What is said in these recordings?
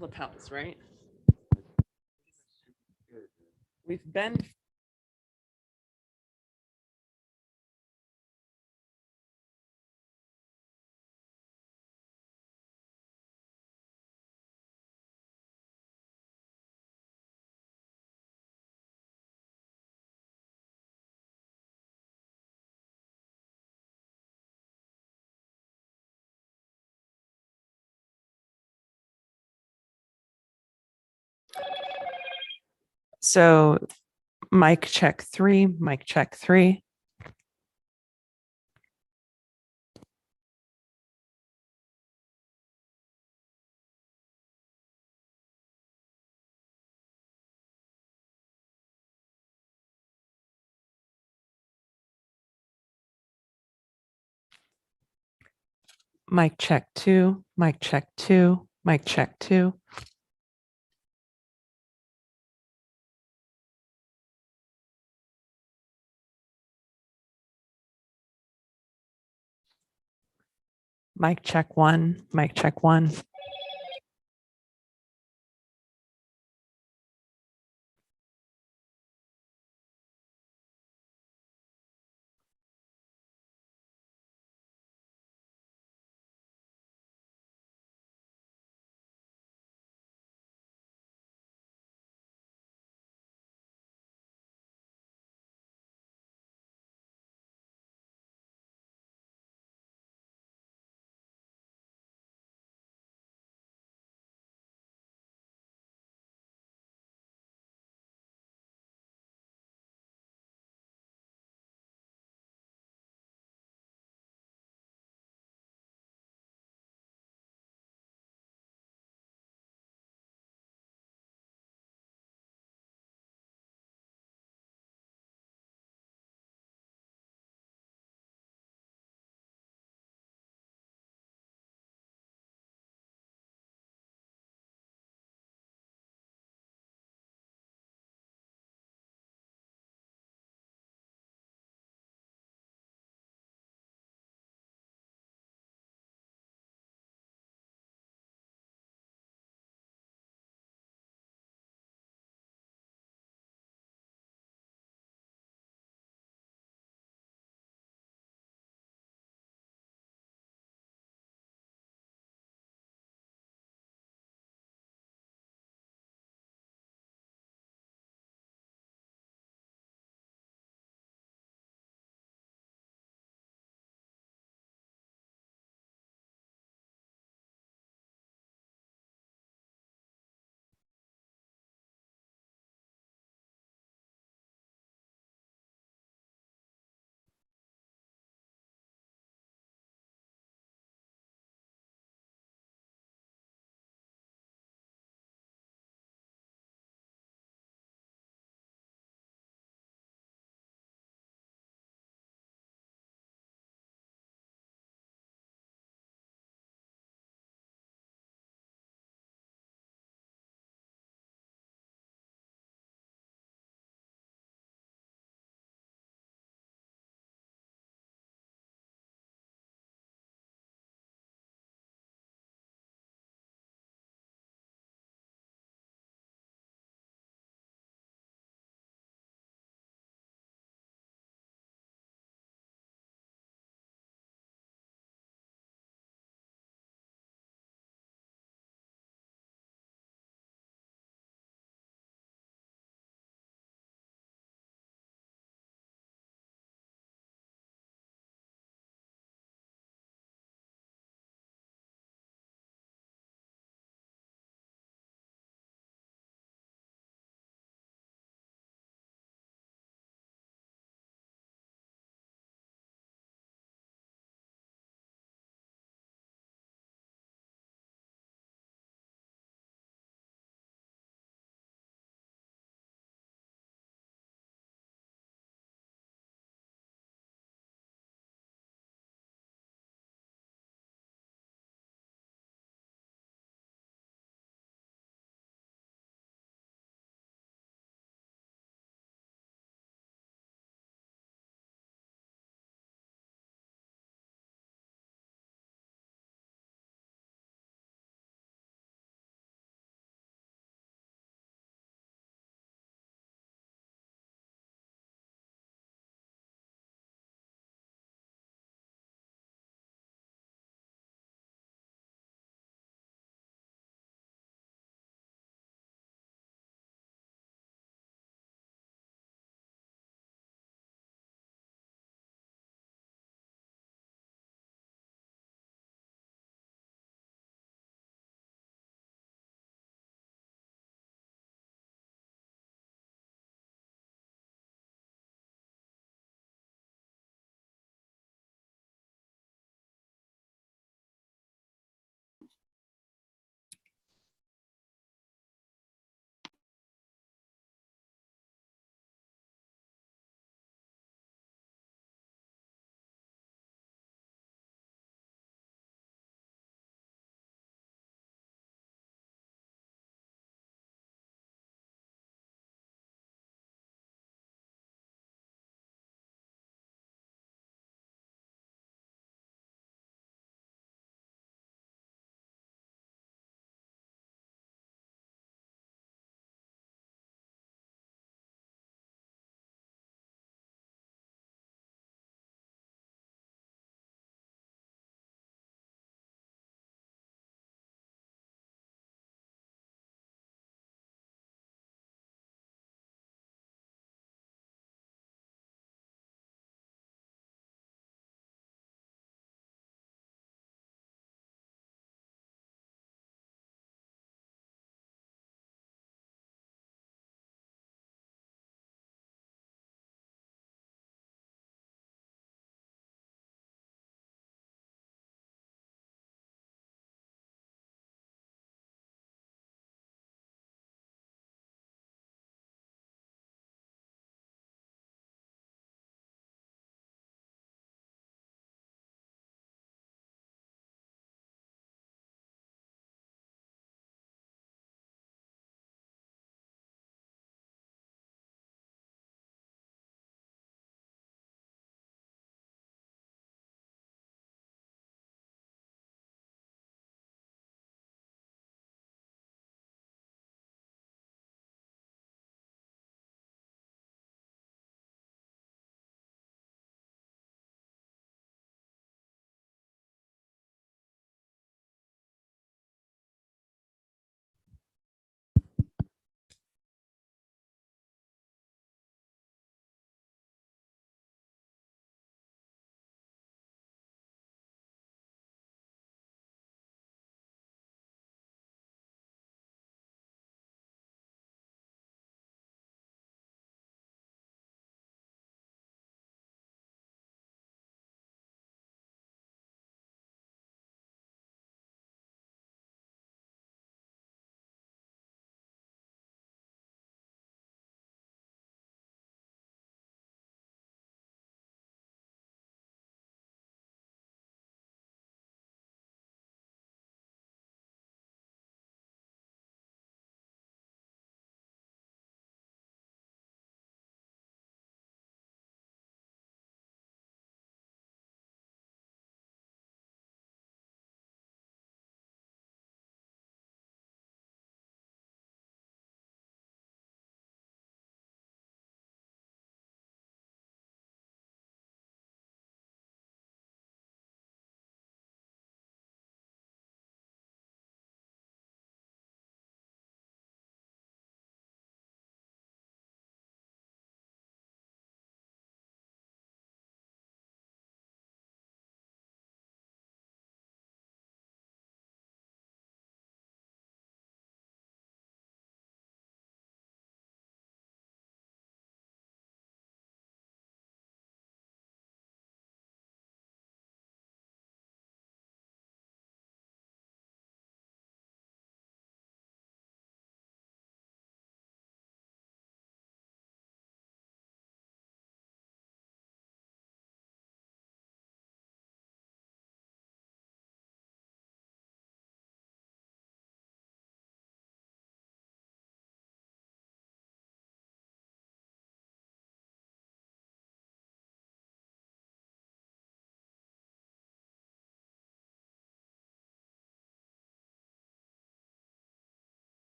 lapels, right? We've been so mic check 3, mic check 3. Mic check 2, mic check 2, mic check 2. Mic check 1, mic check 1.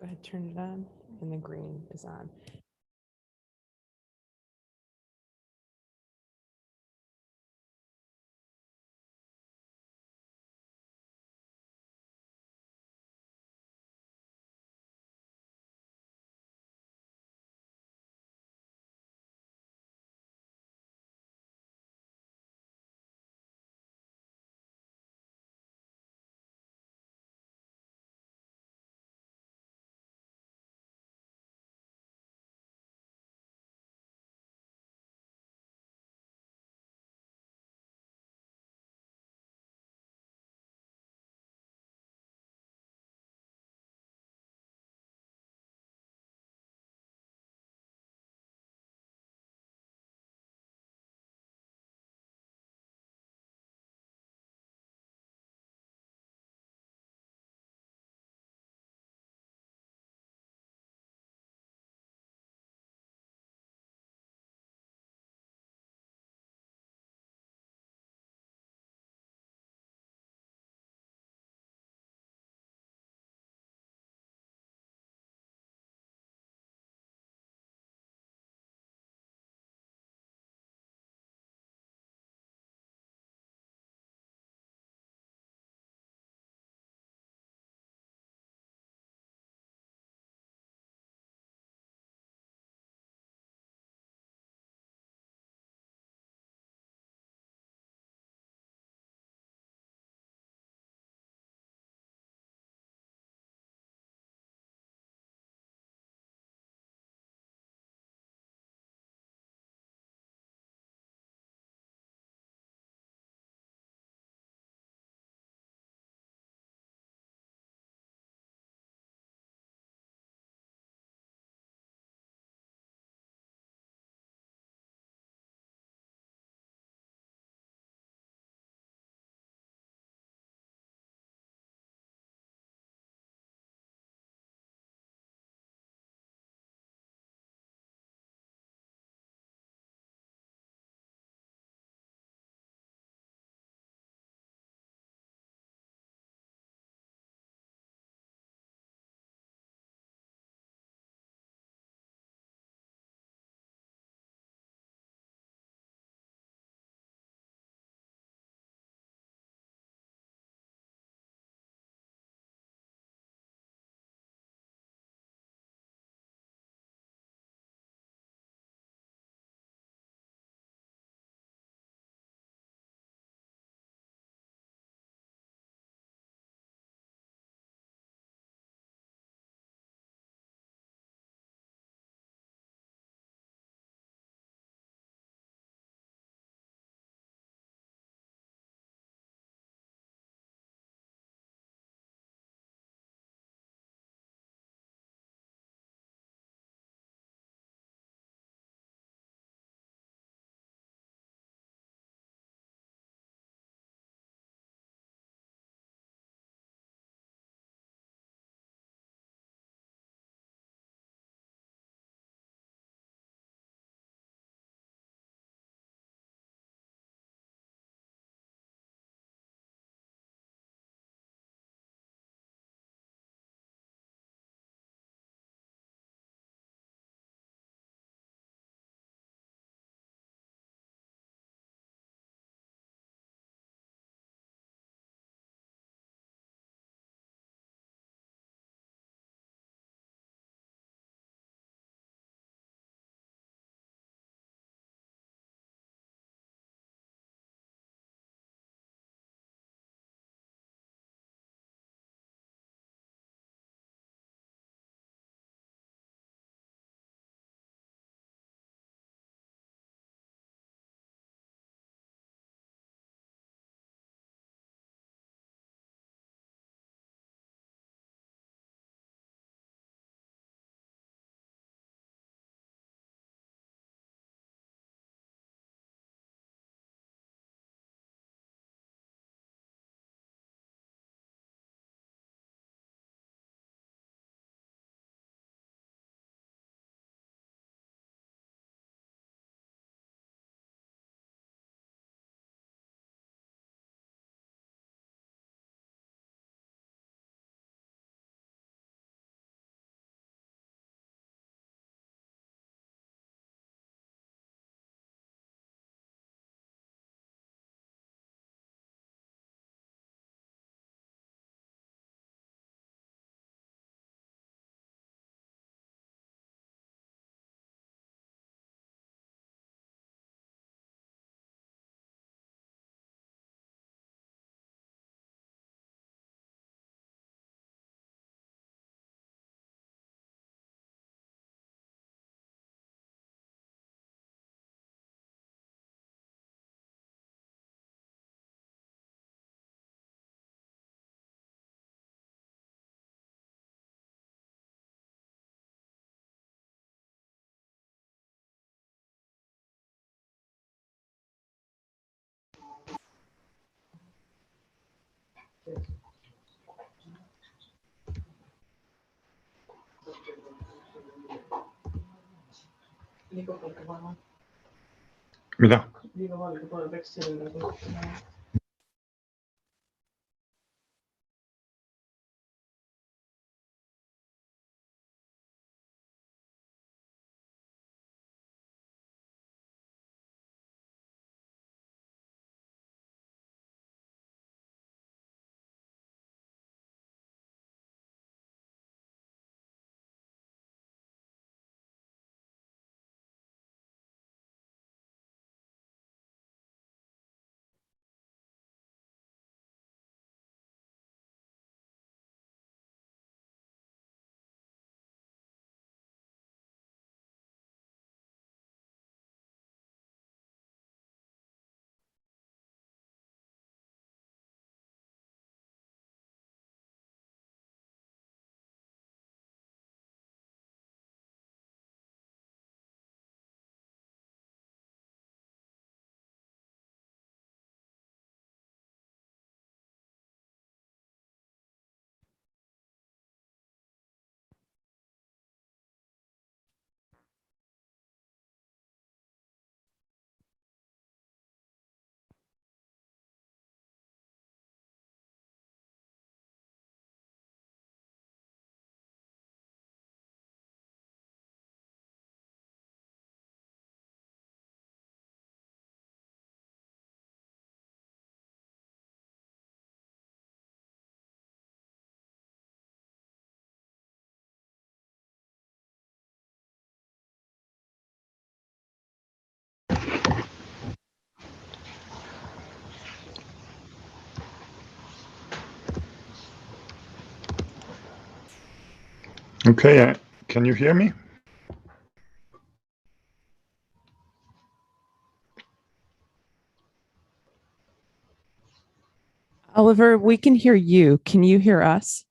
Go ahead, turn it on, and the green is on. Mida? Okay, can you hear me? Oliver, we can hear you. Can you hear us?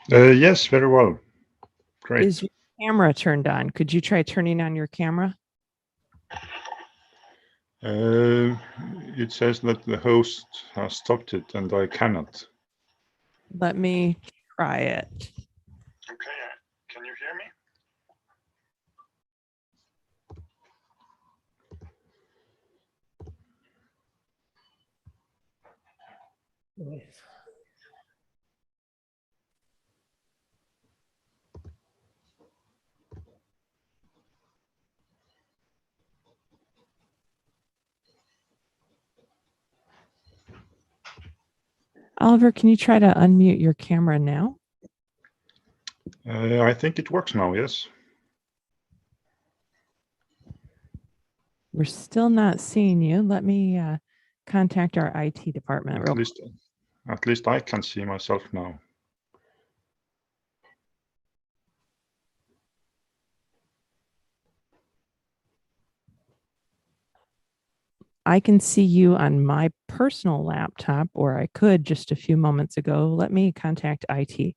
Yes, very well. Great. Is your camera turned on? Could you try turning on your camera? It says that the host has stopped it and I cannot. Let me try it. Okay, can you hear me? Oliver, can you try to unmute your camera now? I think it works now, yes. We're still not seeing you. Let me contact our IT department. At least I can see myself now. I can see you on my personal laptop, or I could just a few moments ago. Let me contact IT.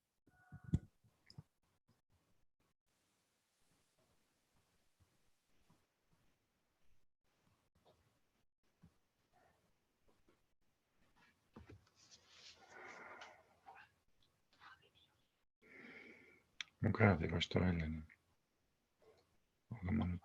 Mun käänti vasta välja. Olen mä nyt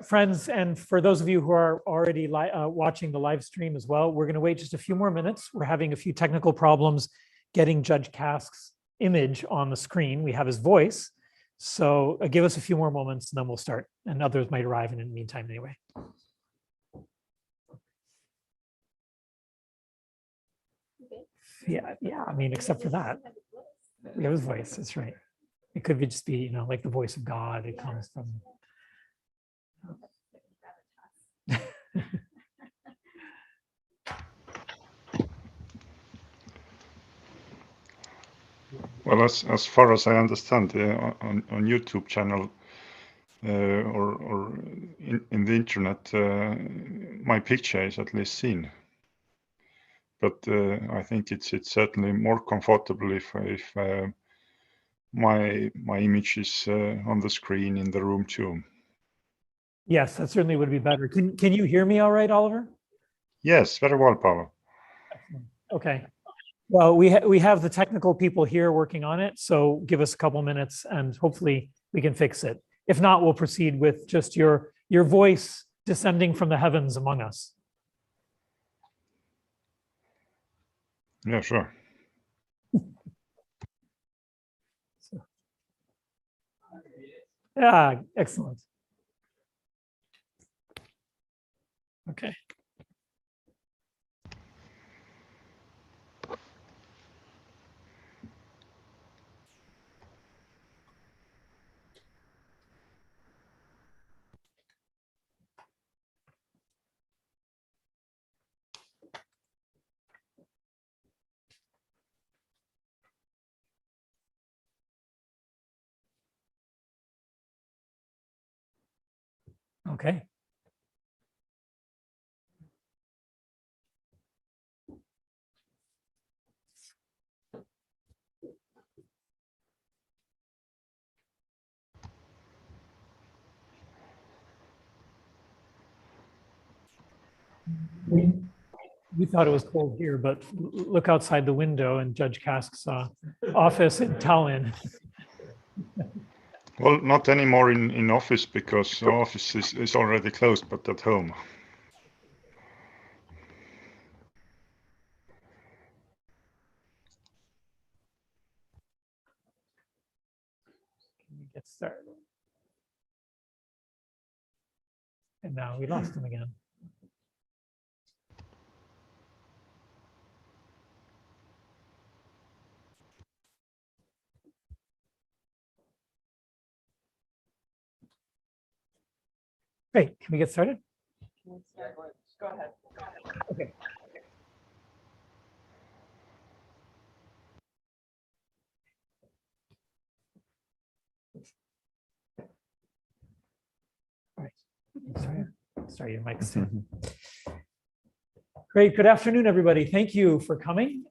Friends, and for those of you who are already watching the live stream as well, we're going to wait just a few more minutes. We're having a few technical problems getting Judge Cask's image on the screen. We have his voice. So give us a few more moments and then we'll start. And others might arrive in the meantime anyway. Yeah, I mean, except for that. We have his voice, that's right. It could be just be, you know, like the voice of God. It comes from. Well, as far as I understand, on YouTube channel or in the internet, my picture is at least seen. But I think it's certainly more comfortable if my image is on the screen in the room too. Yes, that certainly would be better. Can you hear me all right, Oliver? Yes, very well, Paolo. Okay. Well, we have the technical people here working on it, so give us a couple minutes and hopefully we can fix it. If not, we'll proceed with just your voice descending from the heavens among us. Yeah, sure. Yeah, excellent. Okay. Okay. We thought it was cold here, but look outside the window and Judge Cask's office in Tallinn. Well, not anymore in office because the office is already closed, but at home. Can we get started? And now we lost him again. Great, can we get started? Go ahead. Okay. All right. Sorry, your mic's on. Great. Good afternoon, everybody. Thank you for coming.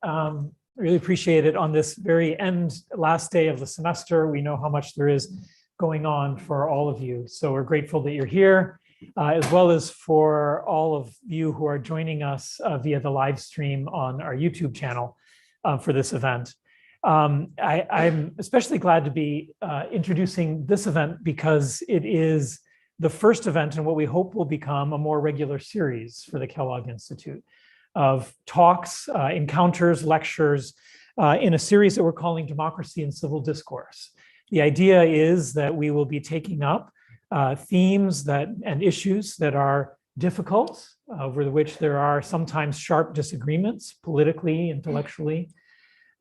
Really appreciate it on this very last day of the semester. We know how much there is going on for all of you. So we're grateful that you're here, as well as for all of you who are joining us via the live stream on our YouTube channel for this event. I'm especially glad to be introducing this event because it is the first event in what we hope will become a more regular series for the Kellogg Institute of talks, encounters, lectures in a series that we're calling Democracy and Civil Discourse. The idea is that we will be taking up themes and issues that are difficult, over which there are sometimes sharp disagreements politically, intellectually,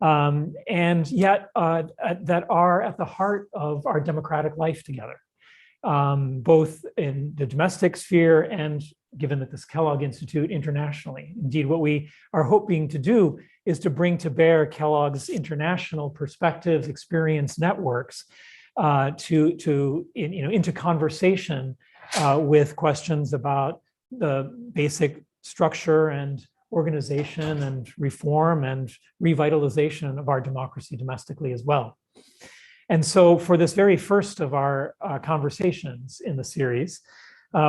and yet that are at the heart of our democratic life together, both in the domestic sphere and, given that this Kellogg Institute, internationally. Indeed, what we are hoping to do is to bring to bear Kellogg's international perspectives, experience networks into conversation with questions about the basic structure and organization and reform and revitalization of our democracy domestically as well. And so for this very first of our conversations in the series,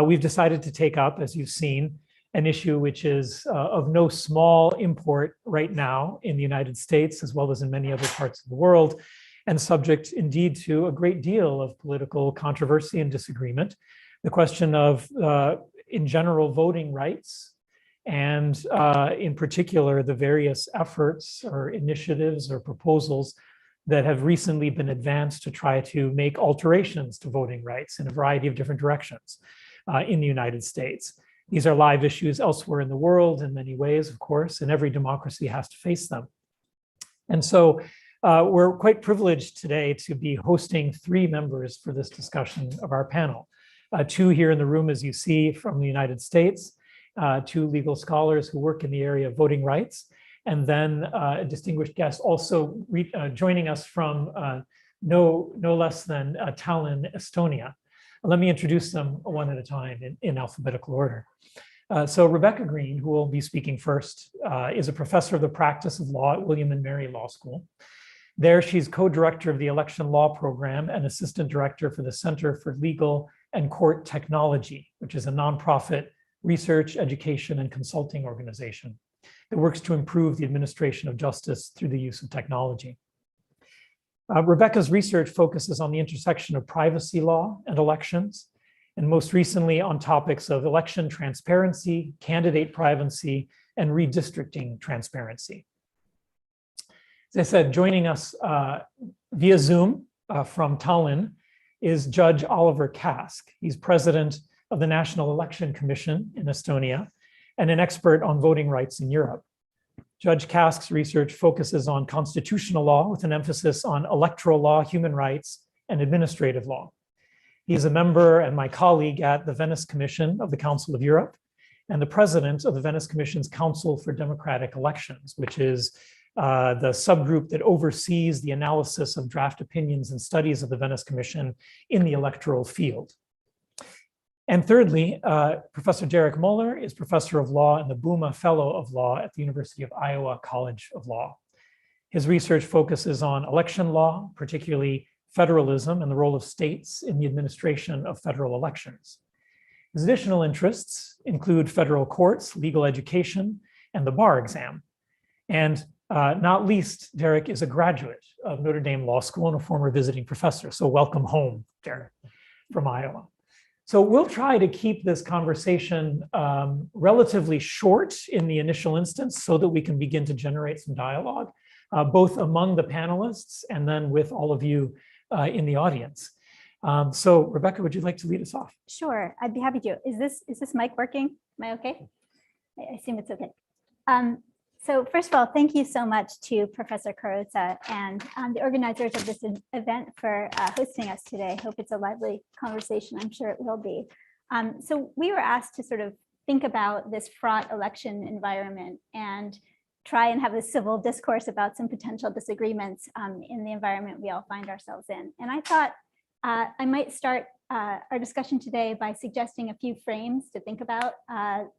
we've decided to take up, as you've seen, an issue which is of no small import right now in the United States, as well as in many other parts of the world. and subject indeed to a great deal of political controversy and disagreement. The question of, in general, voting rights, and in particular, the various efforts or initiatives or proposals that have recently been advanced to try to make alterations to voting rights in a variety of different directions in the United States. These are live issues elsewhere in the world in many ways, of course, and every democracy has to face them. And so we're quite privileged today to be hosting 3 members for this discussion of our panel. 2 here in the room, as you see, from the United States, 2 legal scholars who work in the area of voting rights, and then a distinguished guest also joining us from no less than Tallinn, Estonia. Let me introduce them one at a time in alphabetical order. So Rebecca Green, who will be speaking first, is a professor of the practice of law at William and Mary Law School. There, she's co-director of the Election Law Program and assistant director for the Center for Legal and Court Technology, which is a nonprofit research, education, and consulting organization that works to improve the administration of justice through the use of technology. Rebecca's research focuses on the intersection of privacy law and elections, and most recently on topics of election transparency, candidate privacy, and redistricting transparency. As I said, joining us via Zoom from Tallinn is Judge Oliver Cask. He's president of the National Election Commission in Estonia and an expert on voting rights in Europe. Judge Cask's research focuses on constitutional law with an emphasis on electoral law, human rights, and administrative law. He is a member and my colleague at the Venice Commission of the Council of Europe and the president of the Venice Commission's Council for Democratic Elections, which is the subgroup that oversees the analysis of draft opinions and studies of the Venice Commission in the electoral field. And thirdly, Professor Derek Muller is professor of law and the Bouma Fellow of Law at the University of Iowa College of Law. His research focuses on election law, particularly federalism and the role of states in the administration of federal elections. His additional interests include federal courts, legal education, and the bar exam. And not least, Derek is a graduate of Notre Dame Law School and a former visiting professor. So welcome home, Derek, from Iowa. So we'll try to keep this conversation relatively short in the initial instance so that we can begin to generate some dialogue, both among the panelists and then with all of you in the audience. So Rebecca, would you like to lead us off? Sure, I'd be happy to. Is this mic working? Am I okay? I assume it's okay. So first of all, thank you so much to Professor Carrozza and the organizers of this event for hosting us today. Hope it's a lively conversation. I'm sure it will be. So we were asked to sort of think about this fraught election environment and try and have a civil discourse about some potential disagreements in the environment we all find ourselves in. And I thought I might start our discussion today by suggesting a few frames to think about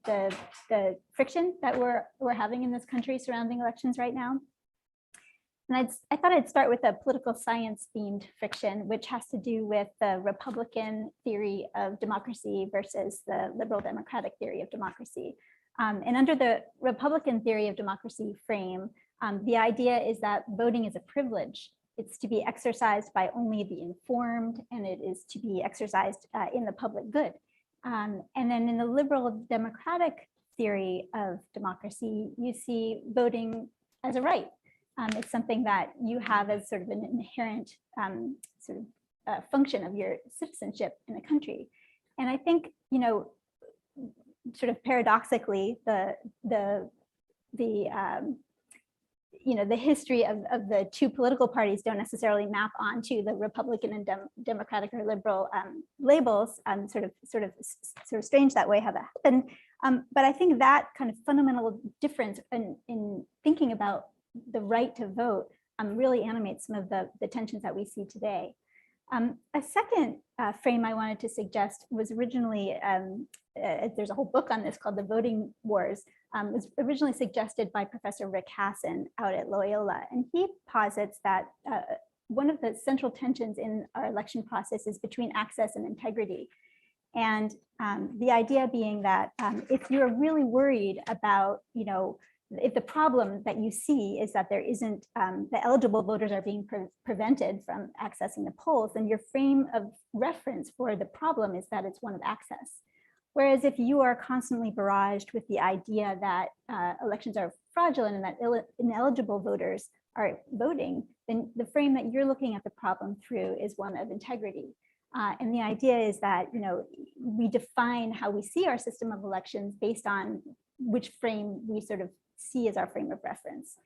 the friction that we're having in this country surrounding elections right now. And I thought I'd start with a political science themed friction, which has to do with the Republican theory of democracy versus the liberal democratic theory of democracy. And under the Republican theory of democracy frame, the idea is that voting is a privilege. It's to be exercised by only the informed, and it is to be exercised in the public good. And then in the liberal democratic theory of democracy, you see voting as a right. It's something that you have as sort of an inherent function of your citizenship in a country. And I think, you know, sort of paradoxically, the history of the two political parties don't necessarily map onto the Republican and Democratic or liberal labels. Sort of strange that way how that happened. But I think that kind of fundamental difference in thinking about the right to vote really animates some of the tensions that we see today. A second frame I wanted to suggest was originally, there's a whole book on this called The Voting Wars. Was originally suggested by Professor Rick Hasson out at Loyola. And he posits that one of the central tensions in our election process is between access and integrity. And the idea being that if you're really worried about, if the problem that you see is that there isn't, the eligible voters are being prevented from accessing the polls, then your frame of reference for the problem is that it's one of access. Whereas if you are constantly barraged with the idea that elections are fraudulent and that ineligible voters are voting, then the frame that you're looking at the problem through is one of integrity. And the idea is that, we define how we see our system of elections based on which frame we sort of see as our frame of reference.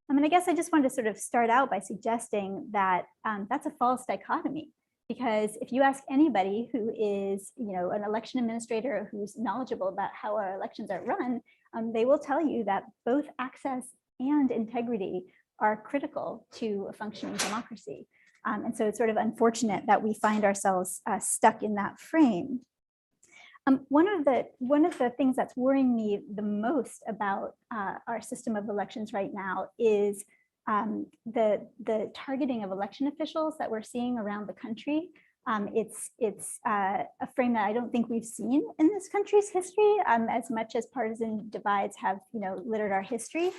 I guess I just wanted to sort of start out by suggesting that that's a false dichotomy. Because if you ask anybody who is, an election administrator who's knowledgeable about how our elections are run, they will tell you that both access and integrity are critical to a functioning democracy. And so it's sort of unfortunate that we find ourselves stuck in that frame. One of the things that's worrying me the most about our system of elections right now is the targeting of election officials that we're seeing around the country. It's a frame that I don't think we've seen in this country's history, as much as partisan divides have littered our history.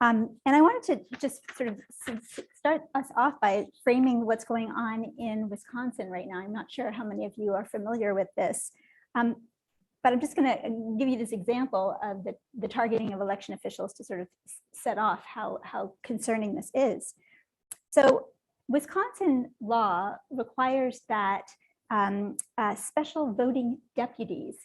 And I wanted to just sort of start us off by framing what's going on in Wisconsin right now. I'm not sure how many of you are familiar with this. But I'm just going to give you this example of the targeting of election officials to sort of set off how concerning this is. So Wisconsin law requires that special voting deputies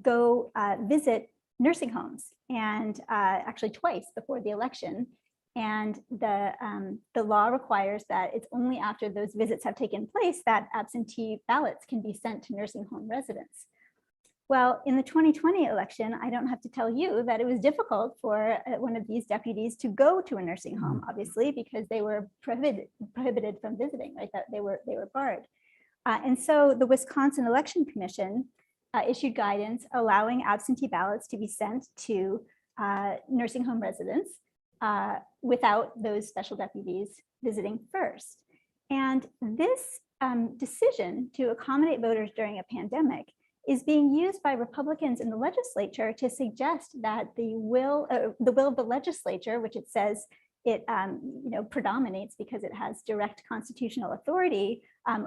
go visit nursing homes, and actually twice before the election. And the law requires that it's only after those visits have taken place that absentee ballots can be sent to nursing home residents. Well, in the 2020 election, I don't have to tell you that it was difficult for one of these deputies to go to a nursing home, obviously, because they were prohibited from visiting, right? That they were barred. And so the Wisconsin Election Commission issued guidance allowing absentee ballots to be sent to nursing home residents without those special deputies visiting first. And this decision to accommodate voters during a pandemic is being used by Republicans in the legislature to suggest that the will of the legislature, which it says it predominates because it has direct constitutional authority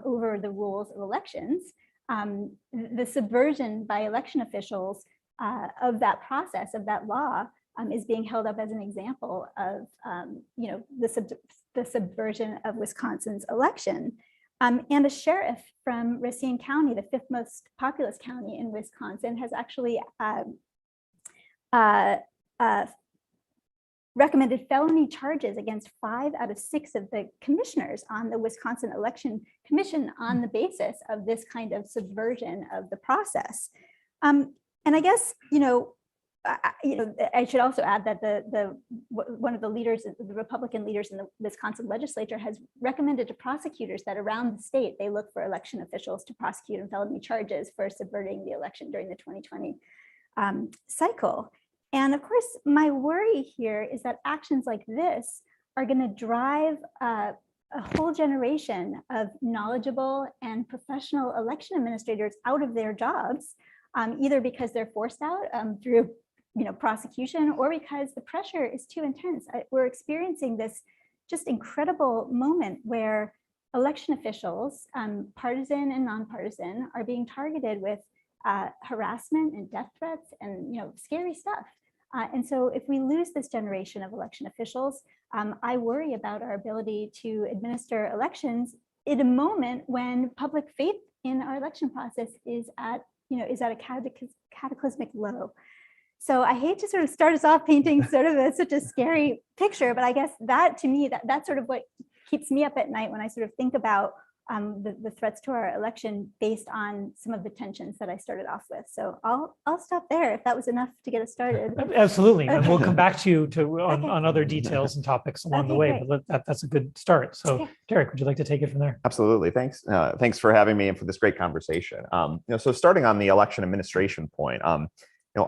over the rules of elections, the subversion by election officials of that process, of that law, is being held up as an example of the subversion of Wisconsin's election. And a sheriff from Racine County, the 5th most populous county in Wisconsin, has actually recommended felony charges against 5 out of 6 of the commissioners on the Wisconsin Election Commission on the basis of this kind of subversion of the process. And I guess, I should also add that one of the leaders, the Republican leaders in the Wisconsin legislature, has recommended to prosecutors that around the state, they look for election officials to prosecute on felony charges for subverting the election during the 2020 cycle. And of course, my worry here is that actions like this are going to drive a whole generation of knowledgeable and professional election administrators out of their jobs, either because they're forced out through prosecution, or because the pressure is too intense. We're experiencing this just incredible moment where election officials, partisan and nonpartisan, are being targeted with harassment and death threats and scary stuff. And so if we lose this generation of election officials, I worry about our ability to administer elections in a moment when public faith in our election process is at a cataclysmic low. So I hate to sort of start us off painting sort of such a scary picture, but I guess that to me, that's sort of what keeps me up at night when I sort of think about the threats to our election based on some of the tensions that I started off with. So I'll stop there if that was enough to get us started. Absolutely, and Okay. we'll come back to you on, Okay. on other details and topics along the Okay, way, but that's a good start. So Okay. Derek, would you like to take it from there? Absolutely. Thanks. Thanks for having me and for this great conversation. So starting on the election administration point,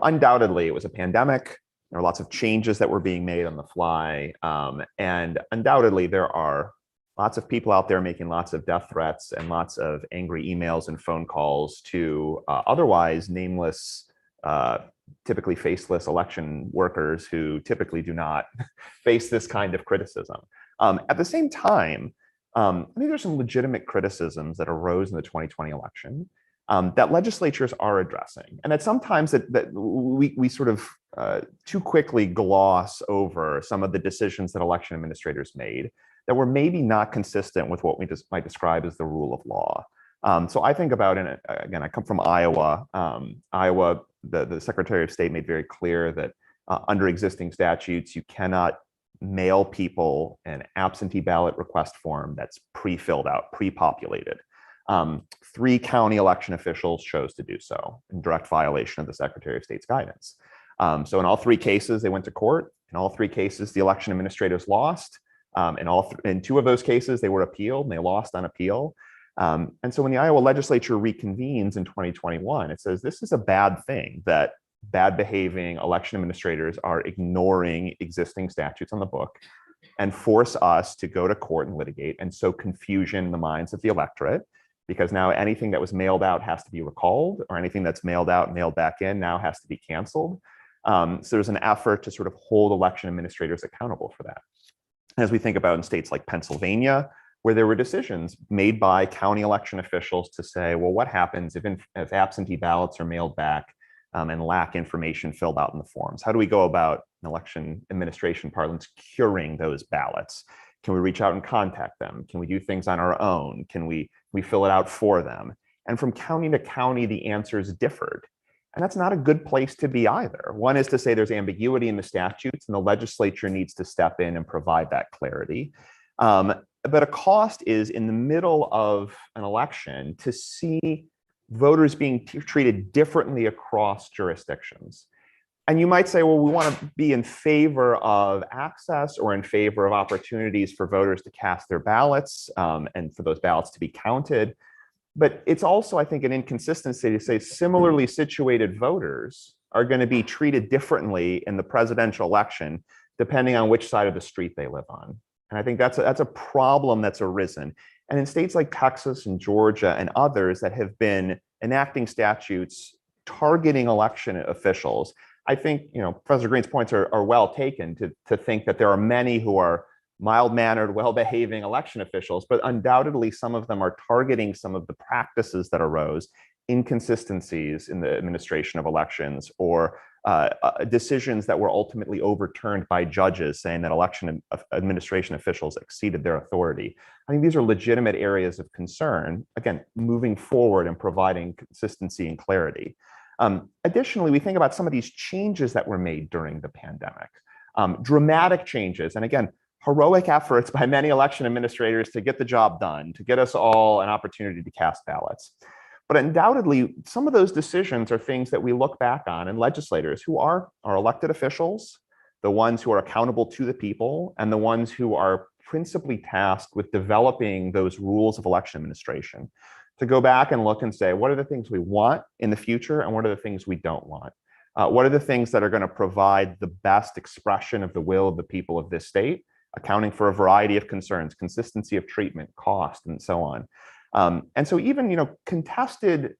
undoubtedly it was a pandemic. There are lots of changes that were being made on the fly. And undoubtedly there are lots of people out there making lots of death threats and lots of angry emails and phone calls to otherwise nameless typically faceless election workers who typically do not face this kind of criticism. At the same time, I think there's some legitimate criticisms that arose in the 2020 election that legislatures are addressing, and that sometimes that we sort of too quickly gloss over some of the decisions that election administrators made that were maybe not consistent with what we might describe as the rule of law. So I think about, and again, I come from Iowa. Iowa, the Secretary of State made very clear that under existing statutes, you cannot mail people an absentee ballot request form that's pre-filled out, pre-populated. 3 county election officials chose to do so in direct violation of the Secretary of State's guidance. So in all 3 cases, they went to court. In all 3 cases, the election administrators lost. In 2 of those cases, they were appealed and they lost on appeal. And so when the Iowa legislature reconvenes in 2021, it says this is a bad thing, that bad behaving election administrators are ignoring existing statutes on the book and force us to go to court and litigate and sow confusion in the minds of the electorate, because now anything that was mailed out has to be recalled, or anything that's mailed out and mailed back in now has to be canceled. So there's an effort to sort of hold election administrators accountable for that. As we think about in states like Pennsylvania, where there were decisions made by county election officials to say, well, what happens if absentee ballots are mailed back and lack information filled out in the forms? How do we go about an election administration parlance curing those ballots? Can we reach out and contact them? Can we do things on our own? Can we fill it out for them? And from county to county, the answers differed. And that's not a good place to be either. One is to say there's ambiguity in the statutes and the legislature needs to step in and provide that clarity. But a cost is in the middle of an election to see voters being treated differently across jurisdictions. And you might say, well, we want to be in favor of access or in favor of opportunities for voters to cast their ballots and for those ballots to be counted. But it's also, I think, an inconsistency to say similarly situated voters are going to be treated differently in the presidential election, depending on which side of the street they live on. And I think that's a problem that's arisen. And in states like Texas and Georgia and others that have been enacting statutes targeting election officials, I think, Professor Green's points are well taken to think that there are many who are mild-mannered, well-behaving election officials, but undoubtedly some of them are targeting some of the practices that arose, inconsistencies in the administration of elections, or decisions that were ultimately overturned by judges saying that election administration officials exceeded their authority. I think these are legitimate areas of concern, again, moving forward and providing consistency and clarity. Additionally, we think about some of these changes that were made during the pandemic, dramatic changes. And again, heroic efforts by many election administrators to get the job done, to get us all an opportunity to cast ballots. But undoubtedly, some of those decisions are things that we look back on, and legislators who are elected officials, the ones who are accountable to the people, and the ones who are principally tasked with developing those rules of election administration, to go back and look and say, what are the things we want in the future and what are the things we don't want? What are the things that are going to provide the best expression of the will of the people of this state, accounting for a variety of concerns, consistency of treatment, cost, and so on. And so even contested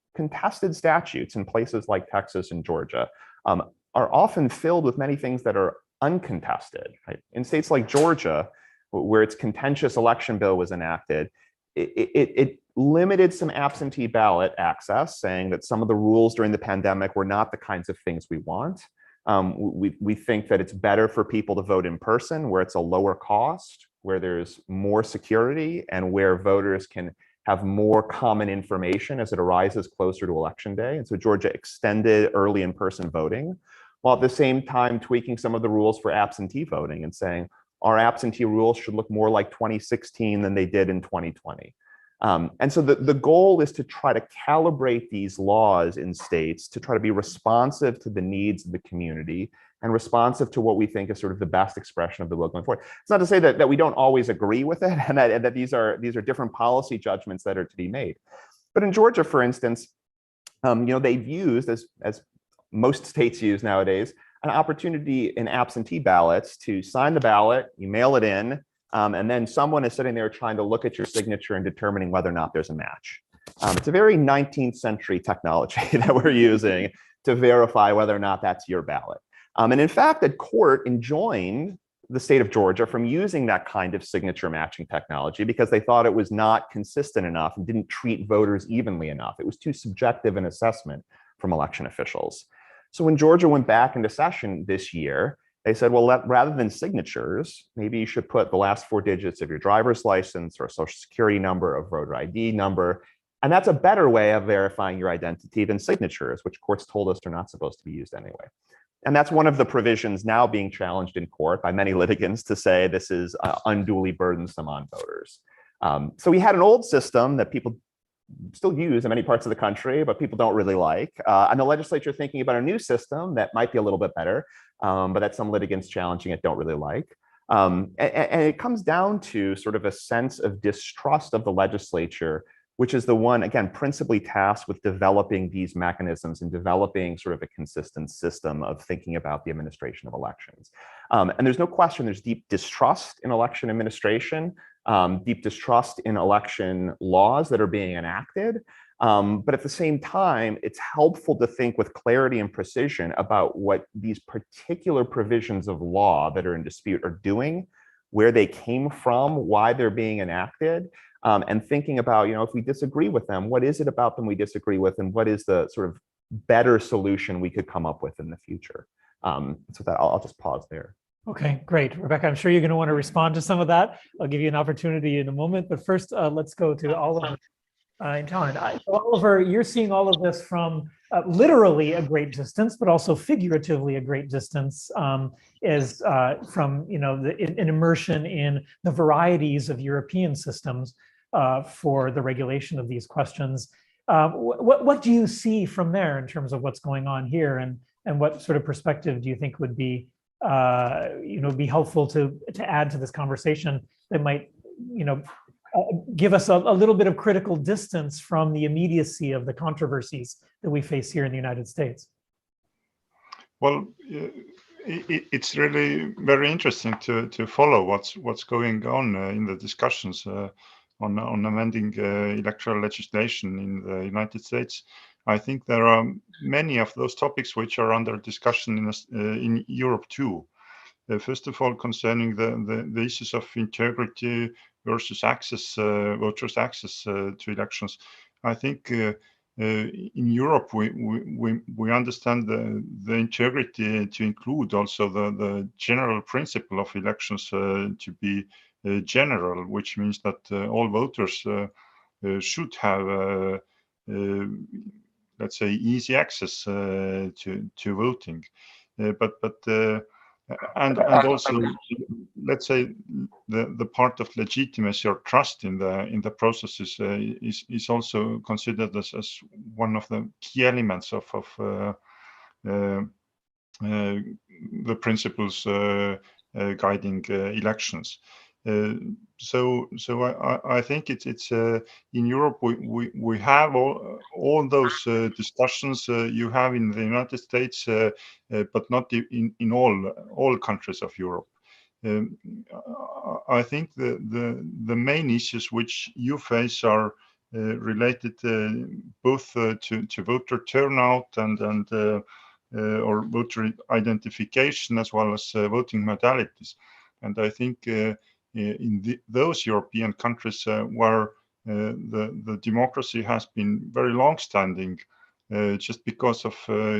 statutes in places like Texas and Georgia are often filled with many things that are uncontested. Right? In states like Georgia, where its contentious election bill was enacted, it limited some absentee ballot access, saying that some of the rules during the pandemic were not the kinds of things we want. We think that it's better for people to vote in person, where it's a lower cost, where there's more security, and where voters can have more common information as it arises closer to election day. And so Georgia extended early in-person voting, while at the same time tweaking some of the rules for absentee voting and saying our absentee rules should look more like 2016 than they did in 2020. And so the goal is to try to calibrate these laws in states to try to be responsive to the needs of the community and responsive to what we think is sort of the best expression of the will going forward. It's not to say that we don't always agree with it and that these are different policy judgments that are to be made. But in Georgia, for instance, they've used, as most states use nowadays, an opportunity in absentee ballots to sign the ballot, you mail it in, and then someone is sitting there trying to look at your signature and determining whether or not there's a match. It's a very 19th century technology that we're using to verify whether or not that's your ballot. And in fact, the court enjoined the state of Georgia from using that kind of signature matching technology because they thought it was not consistent enough and didn't treat voters evenly enough. It was too subjective an assessment from election officials. So when Georgia went back into session this year, they said, well, rather than signatures, maybe you should put the last 4 digits of your driver's license or a social security number or voter ID number. And that's a better way of verifying your identity than signatures, which courts told us are not supposed to be used anyway. And that's one of the provisions now being challenged in court by many litigants to say this is unduly burdensome on voters. So we had an old system that people still use in many parts of the country, but people don't really like. And the legislature thinking about a new system that might be a little bit better, but that some litigants challenging it don't really like. And it comes down to sort of a sense of distrust of the legislature, which is the one, again, principally tasked with developing these mechanisms and developing sort of a consistent system of thinking about the administration of elections. And there's no question there's deep distrust in election administration, deep distrust in election laws that are being enacted. But at the same time, it's helpful to think with clarity and precision about what these particular provisions of law that are in dispute are doing, where they came from, why they're being enacted. And thinking about, if we disagree with them, what is it about them we disagree with, and what is the sort of better solution we could come up with in the future? So that I'll just pause there. Okay, great. Rebecca, I'm sure you're going to want to respond to some of that. I'll give you an opportunity in a moment, but first let's go to Oliver in Thailand. So Oliver, you're seeing all of this from literally a great distance, but also figuratively a great distance, as from an immersion in the varieties of European systems for the regulation of these questions. What do you see from there in terms of what's going on here, and what sort of perspective do you think would be be helpful to add to this conversation that might give us a little bit of critical distance from the immediacy of the controversies that we face here in the United States? Well, it's really very interesting to follow what's going on in the discussions on amending electoral legislation in the United States. I think there are many of those topics which are under discussion in Europe too. First of all, concerning the issues of integrity versus access, voters' access to elections, I think in Europe we understand the integrity to include also the general principle of elections to be general, which means that all voters should have, let's say, easy access to voting, and also, let's say, the part of legitimacy or trust in the processes is also considered as one of the key elements of the principles guiding elections. So I think it's in Europe we have all those discussions you have in the United States, but not in all countries of Europe. I think the main issues which you face are related both to voter turnout and or voter identification, as well as voting modalities. And I think in those European countries where the democracy has been very long-standing, just because of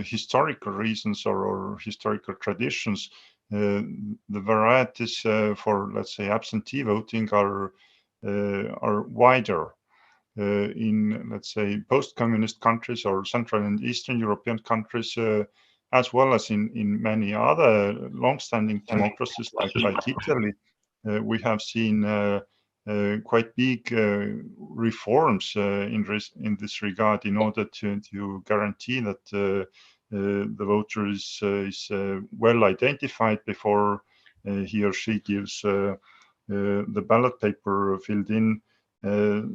historical reasons or historical traditions, the varieties for, let's say, absentee voting are wider. In, let's say, post-communist countries or Central and Eastern European countries, as well as in many other long-standing democracies like Italy, we have seen quite big reforms in this regard in order to guarantee that the voter is well identified before he or she gives the ballot paper filled in.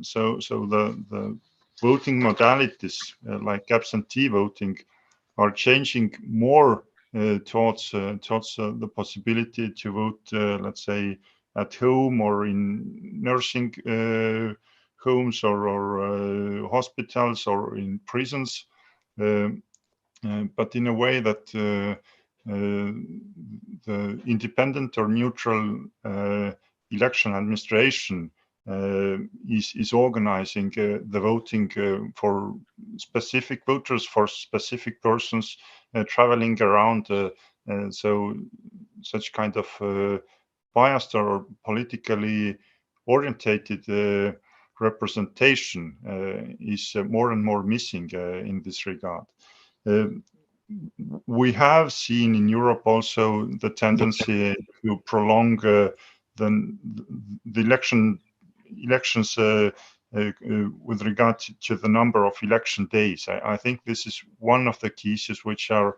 So the voting modalities like absentee voting are changing more towards the possibility to vote, let's say, at home or in nursing homes or hospitals or in prisons. but in a way that the independent or neutral election administration is organizing the voting for specific voters, for specific persons traveling around. So such kind of biased or politically orientated representation is more and more missing in this regard. We have seen in Europe also the tendency to prolong the elections with regard to the number of election days. I think this is one of the key issues which are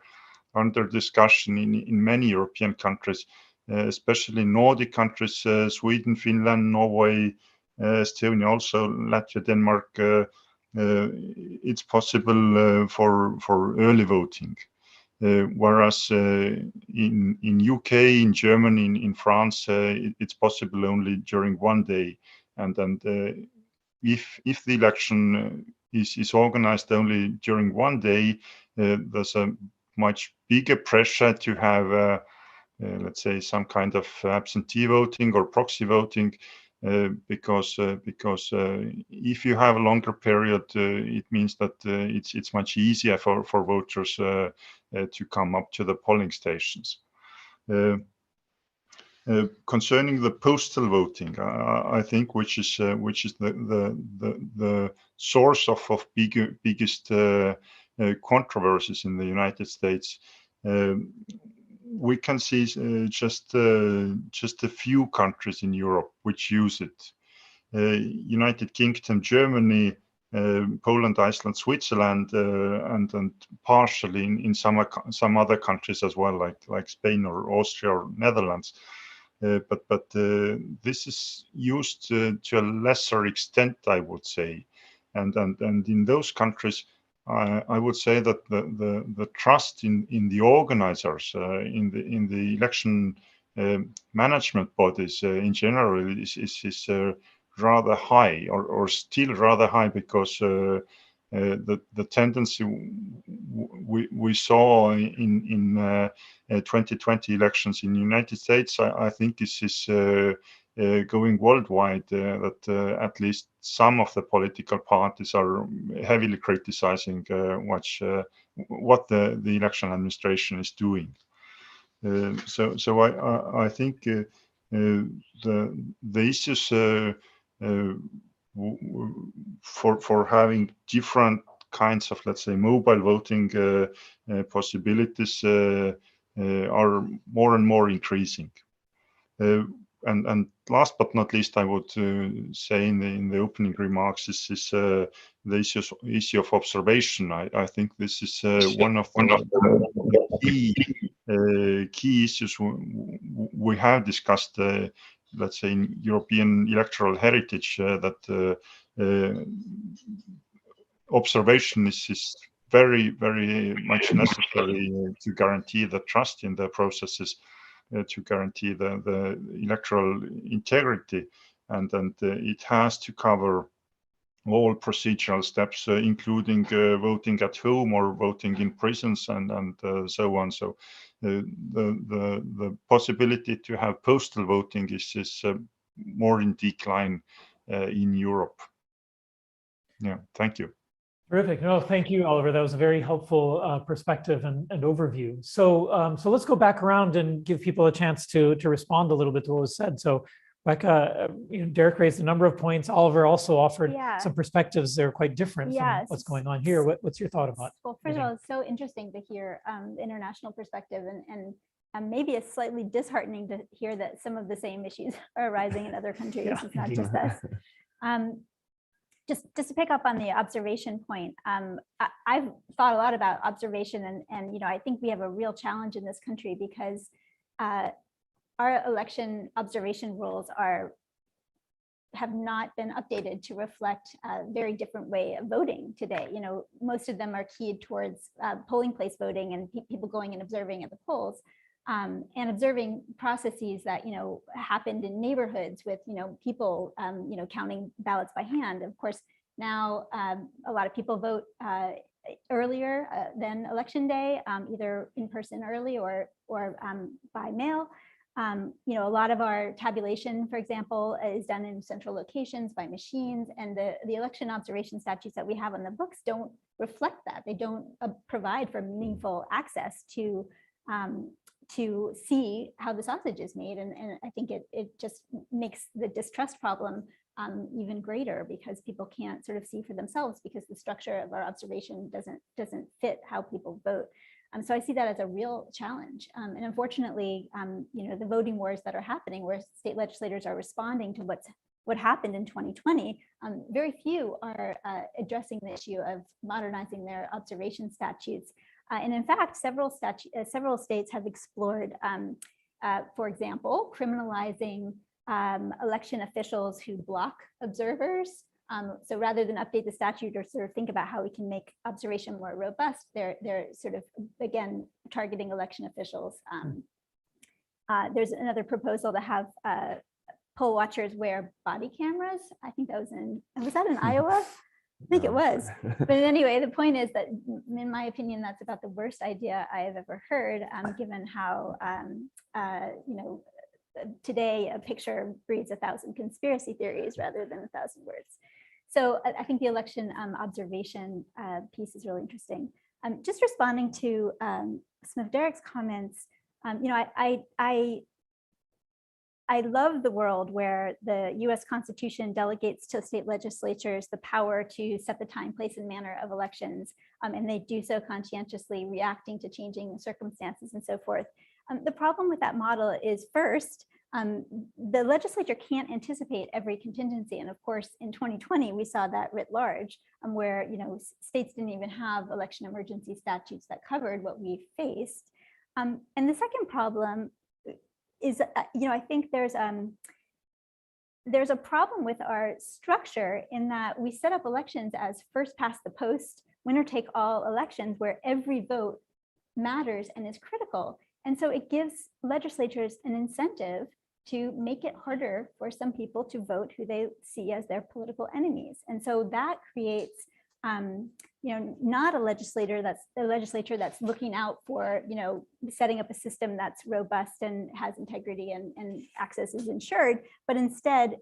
under discussion in many European countries, especially Nordic countries, Sweden, Finland, Norway, Estonia, also Latvia, Denmark. It's possible for early voting, whereas in UK, in Germany, in France, it's possible only during one day. And if the election is organized only during one day, there's a much bigger pressure to have, let's say, some kind of absentee voting or proxy voting, because if you have a longer period, it means that it's much easier for voters to come up to the polling stations. Concerning the postal voting, I think which is the source of biggest controversies in the United States. We can see just a few countries in Europe which use it. United Kingdom, Germany, Poland, Iceland, Switzerland, and partially in some other countries as well, like Spain or Austria or Netherlands. But this is used to a lesser extent, I would say, and in those countries, I would say that the trust in the organizers, in the election management bodies in general is rather high, or still rather high, because the tendency we saw in 2020 elections in the United States, I think this is going worldwide, that at least some of the political parties are heavily criticizing what the election administration is doing. So I think the issues for having different kinds of, let's say, mobile voting possibilities are more and more increasing. And last but not least, I would say in the opening remarks is the issue of observation. I think this is one of the key issues we have discussed, let's say, in European electoral heritage, that observation is very, very much necessary to guarantee the trust in the processes, to guarantee the electoral integrity, and it has to cover all procedural steps, including voting at home or voting in prisons and so on. So the possibility to have postal voting is more in decline in Europe. Yeah, thank you. Terrific. No, thank you, Oliver. That was a very helpful perspective and overview. So let's go back around and give people a chance to respond a little bit to what was said. So Becca, Derek raised a number of points. Oliver also offered some perspectives that are quite different from what's going on here. What's your thought about? Well, first of all, it's so interesting to hear the international perspective, and maybe it's slightly disheartening to hear that some of the same issues are arising in other countries. It's not just us. Just to pick up on the observation point, I've thought a lot about observation, and I think we have a real challenge in this country because our election observation rules have not been updated to reflect a very different way of voting today. Most of them are keyed towards polling place voting and people going and observing at the polls, and observing processes that happened in neighborhoods with people counting ballots by hand. Of course, now a lot of people vote earlier than election day, either in person early or by mail. You know, a lot of our tabulation, for example, is done in central locations by machines, and the election observation statutes that we have on the books don't reflect that. They don't provide for meaningful access to see how the sausage is made, and I think it just makes the distrust problem even greater, because people can't sort of see for themselves, because the structure of our observation doesn't fit how people vote. So I see that as a real challenge. And unfortunately, you know, the voting wars that are happening, where state legislators are responding to what happened in 2020, very few are addressing the issue of modernizing their observation statutes. And in fact, several states have explored, for example, criminalizing election officials who block observers. So rather than update the statute or sort of think about how we can make observation more robust, they're sort of, again, targeting election officials. There's another proposal to have poll watchers wear body cameras. I think that was that in Iowa? I think it was. But anyway, the point is that, in my opinion, that's about the worst idea I have ever heard, given how, you know, today a picture breeds 1,000 conspiracy theories rather than 1,000 words. So I think the election observation piece is really interesting. Just responding to some of Derek's comments, you know, I love the world where the US Constitution delegates to state legislatures the power to set the time, place, and manner of elections, and they do so conscientiously, reacting to changing circumstances and so forth. The problem with that model is, first, the legislature can't anticipate every contingency. And of course, in 2020, we saw that writ large, where, you know, states didn't even have election emergency statutes that covered what we faced. And the second problem is, you know, I think there's a problem with our structure, in that we set up elections as first past the post, winner take all elections, where every vote matters and is critical. And so it gives legislatures an incentive to make it harder for some people to vote who they see as their political enemies. And so that creates, you know, not a legislature that's looking out for, you know, setting up a system that's robust and has integrity and access is ensured, but instead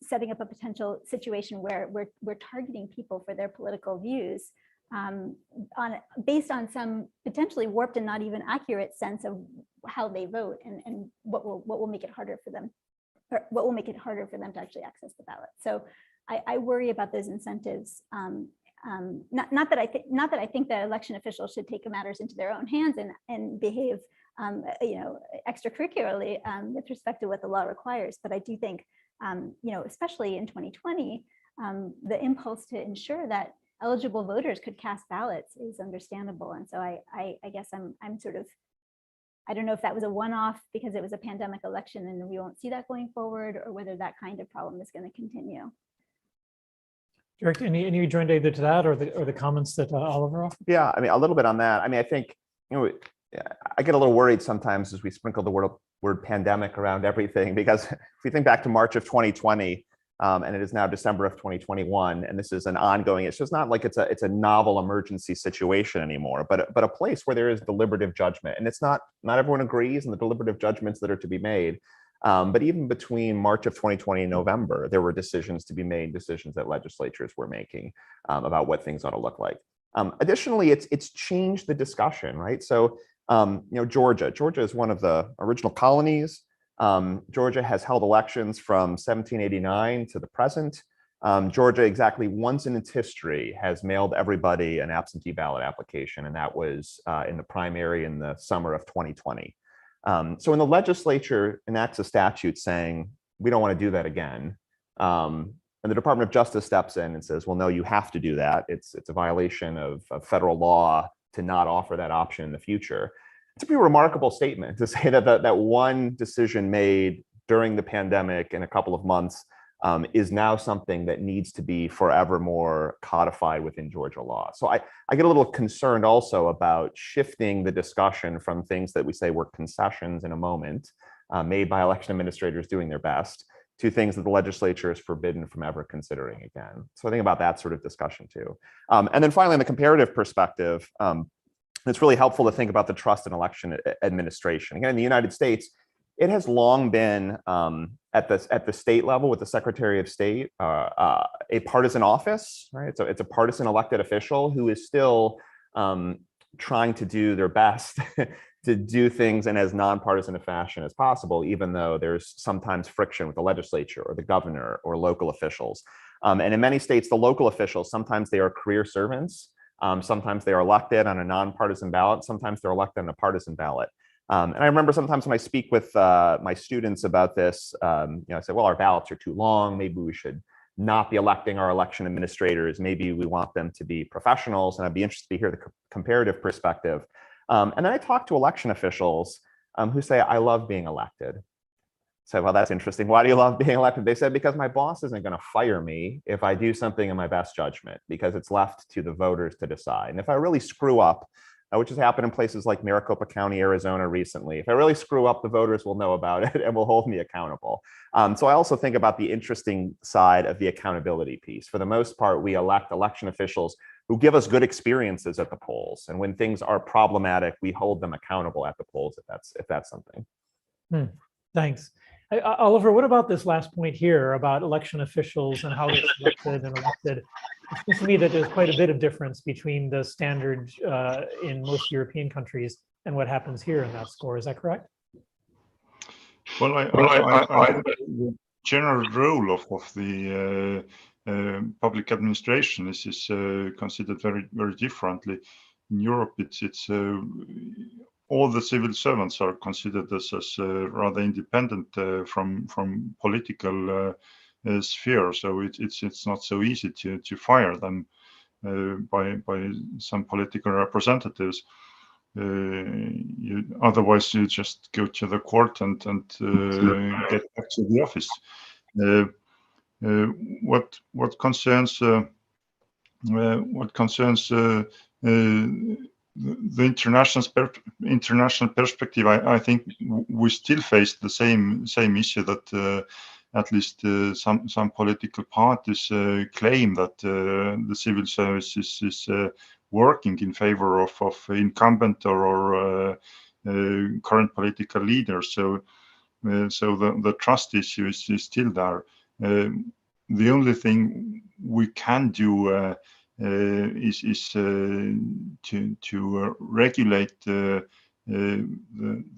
setting up a potential situation where we're targeting people for their political views, based on some potentially warped and not even accurate sense of how they vote, and what will make it harder for them, or what will make it harder for them to actually access the ballot. So I worry about those incentives. Not that I think that election officials should take matters into their own hands and behave, you know, extracurricularly with respect to what the law requires, but I do think, you know, especially in 2020, the impulse to ensure that eligible voters could cast ballots is understandable. And so I guess I'm sort of, I don't know if that was a one-off because it was a pandemic election and we won't see that going forward, or whether that kind of problem is going to continue. Derek, any rejoinder either to that or the comments that Oliver offered? Yeah, I mean, a little bit on that. I mean, I think, you know, I get a little worried sometimes as we sprinkle the word pandemic around everything, because if we think back to March of 2020, and it is now December of 2021, and this is an ongoing, it's just not like it's a novel emergency situation anymore, but a place where there is deliberative judgment, and it's not everyone agrees on the deliberative judgments that are to be made. But even between March of 2020 and November, there were decisions to be made, decisions that legislatures were making about what things ought to look like. Additionally, it's changed the discussion, right? So, you know, Georgia is one of the original colonies. Georgia has held elections from 1789 to the present. Georgia, exactly once in its history, has mailed everybody an absentee ballot application, and that was in the primary in the summer of 2020. So when the legislature enacts a statute saying, we don't want to do that again, and the Department of Justice steps in and says, well, no, you have to do that. It's a violation of federal law to not offer that option in the future. It's a pretty remarkable statement to say that one decision made during the pandemic in a couple of months is now something that needs to be forever more codified within Georgia law. So I get a little concerned also about shifting the discussion from things that we say were concessions in a moment made by election administrators doing their best to things that the legislature is forbidden from ever considering again. So I think about that sort of discussion too. And then finally, in the comparative perspective, it's really helpful to think about the trust in election administration. Again, in the United States, it has long been at the state level with the Secretary of State a partisan office, right? So it's a partisan elected official who is still trying to do their best to do things in as nonpartisan a fashion as possible, even though there's sometimes friction with the legislature or the governor or local officials. And in many states, the local officials, sometimes they are career servants, sometimes they are elected on a nonpartisan ballot, sometimes they're elected on a partisan ballot. And I remember sometimes when I speak with my students about this, I say, well, our ballots are too long. Maybe we should not be electing our election administrators. Maybe we want them to be professionals. And I'd be interested to hear the comparative perspective. And then I talk to election officials who say, I love being elected. So, well, that's interesting. Why do you love being elected? They said, because my boss isn't going to fire me if I do something in my best judgment, because it's left to the voters to decide. And if I really screw up, which has happened in places like Maricopa County, Arizona recently, if I really screw up, the voters will know about it and will hold me accountable. So I also think about the interesting side of the accountability piece. For the most part, we elect election officials who give us good experiences at the polls. And when things are problematic, we hold them accountable at the polls, if that's something. Thanks. Oliver, what about this last point here about election officials and how they're selected and elected? It seems to me that there's quite a bit of difference between the standard in most European countries and what happens here in that score. Is that correct? Well, I think the general role of the public administration is considered very, very differently. In Europe, it's all the civil servants are considered as rather independent from political sphere. So it's not so easy to fire them by some political representatives. Otherwise, you just go to the court and get back to the office. What concerns the international perspective, I think we still face the same issue that at least some political parties claim that the civil service is working in favor of incumbent or current political leaders. So the trust issue is still there. The only thing we can do is to regulate the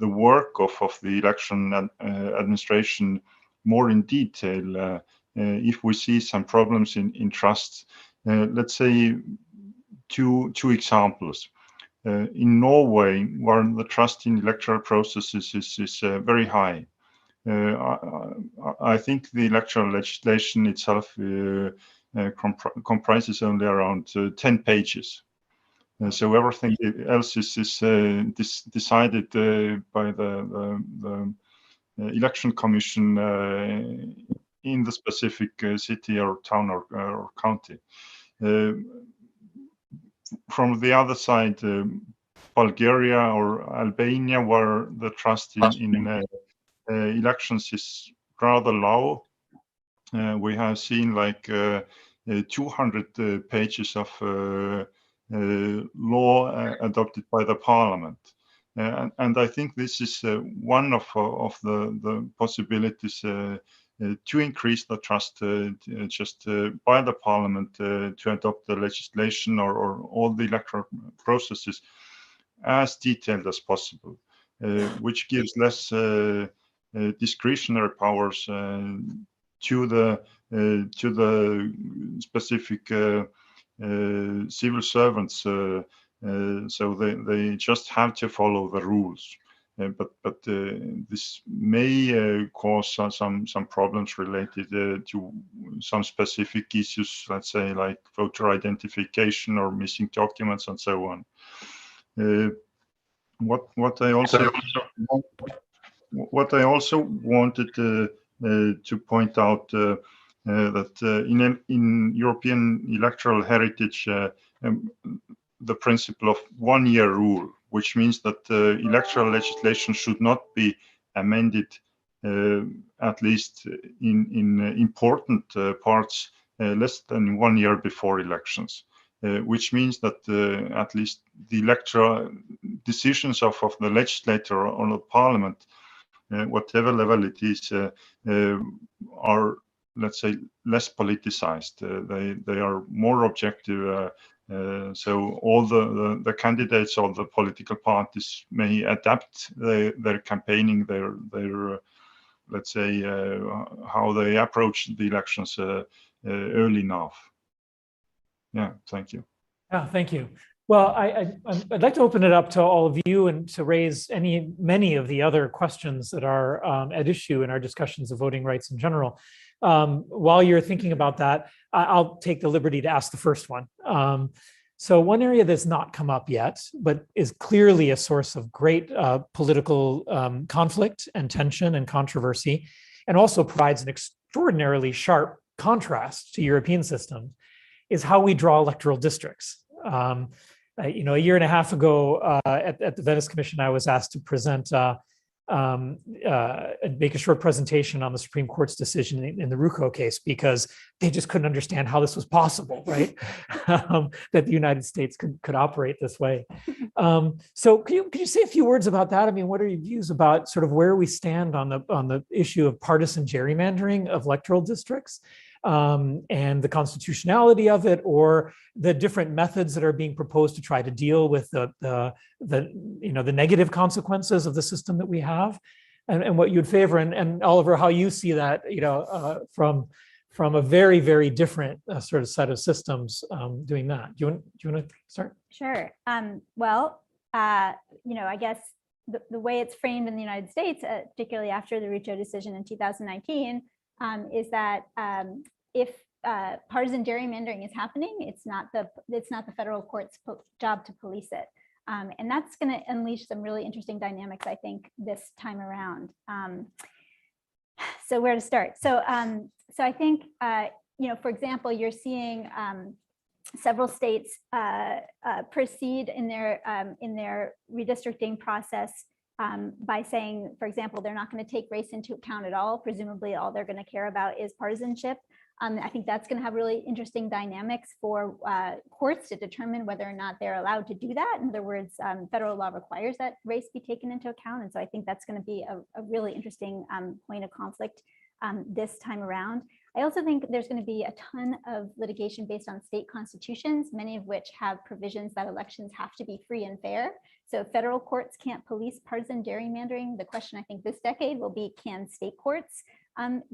work of the election administration more in detail. If we see some problems in trust, let's say two examples. In Norway, where the trust in electoral processes is very high, I think the electoral legislation itself comprises only around 10 pages. So everything else is decided by the election commission in the specific city or town or county. From the other side, Bulgaria or Albania, where the trust in elections is rather low, we have seen like 200 pages of law adopted by the parliament. And I think this is one of the possibilities to increase the trust just by the parliament to adopt the legislation or all the electoral processes as detailed as possible, which gives less discretionary powers to the specific civil servants, so they just have to follow the rules. But this may cause some problems related to some specific issues, let's say like voter identification or missing documents and so on. What I also wanted to point out that in European electoral heritage, the principle of one-year rule, which means that electoral legislation should not be amended at least in important parts, less than 1 year before elections, which means that at least the electoral decisions of the legislature or the parliament, whatever level it is, are, let's say, less politicized. They are more objective. So all the candidates or the political parties may adapt their campaigning, their let's say, how they approach the elections early enough. Yeah, thank you. Yeah, thank you. Well, I'd like to open it up to all of you and to raise many of the other questions that are at issue in our discussions of voting rights in general. While you're thinking about that, I'll take the liberty to ask the first one. So one area that's not come up yet, but is clearly a source of great political conflict and tension and controversy, and also provides an extraordinarily sharp contrast to European systems, is how we draw electoral districts. A year and a half ago at the Venice Commission, I was asked to present make a short presentation on the Supreme Court's decision in the Rucco case, because they just couldn't understand how this was possible, right? That the United States could operate this way. So could you say a few words about that? I mean, what are your views about sort of where we stand on the issue of partisan gerrymandering of electoral districts? And the constitutionality of it, or the different methods that are being proposed to try to deal with the negative consequences of the system that we have, and what you'd favor, and Oliver, how you see that, from a very, very different sort of set of systems doing that. Do you want to start? Sure. I guess the way it's framed in the United States, particularly after the Rucco decision in 2019, is that if partisan gerrymandering is happening, it's not the federal court's job to police it, and that's going to unleash some really interesting dynamics, I think, this time around. So where to start? So I think for example, you're seeing several states proceed in their redistricting process by saying, for example, they're not going to take race into account at all. Presumably, all they're going to care about is partisanship. I think that's going to have really interesting dynamics for courts to determine whether or not they're allowed to do that. In other words, federal law requires that race be taken into account. And so I think that's going to be a really interesting point of conflict this time around. I also think there's going to be a ton of litigation based on state constitutions, many of which have provisions that elections have to be free and fair. So if federal courts can't police partisan gerrymandering, the question I think this decade will be, can state courts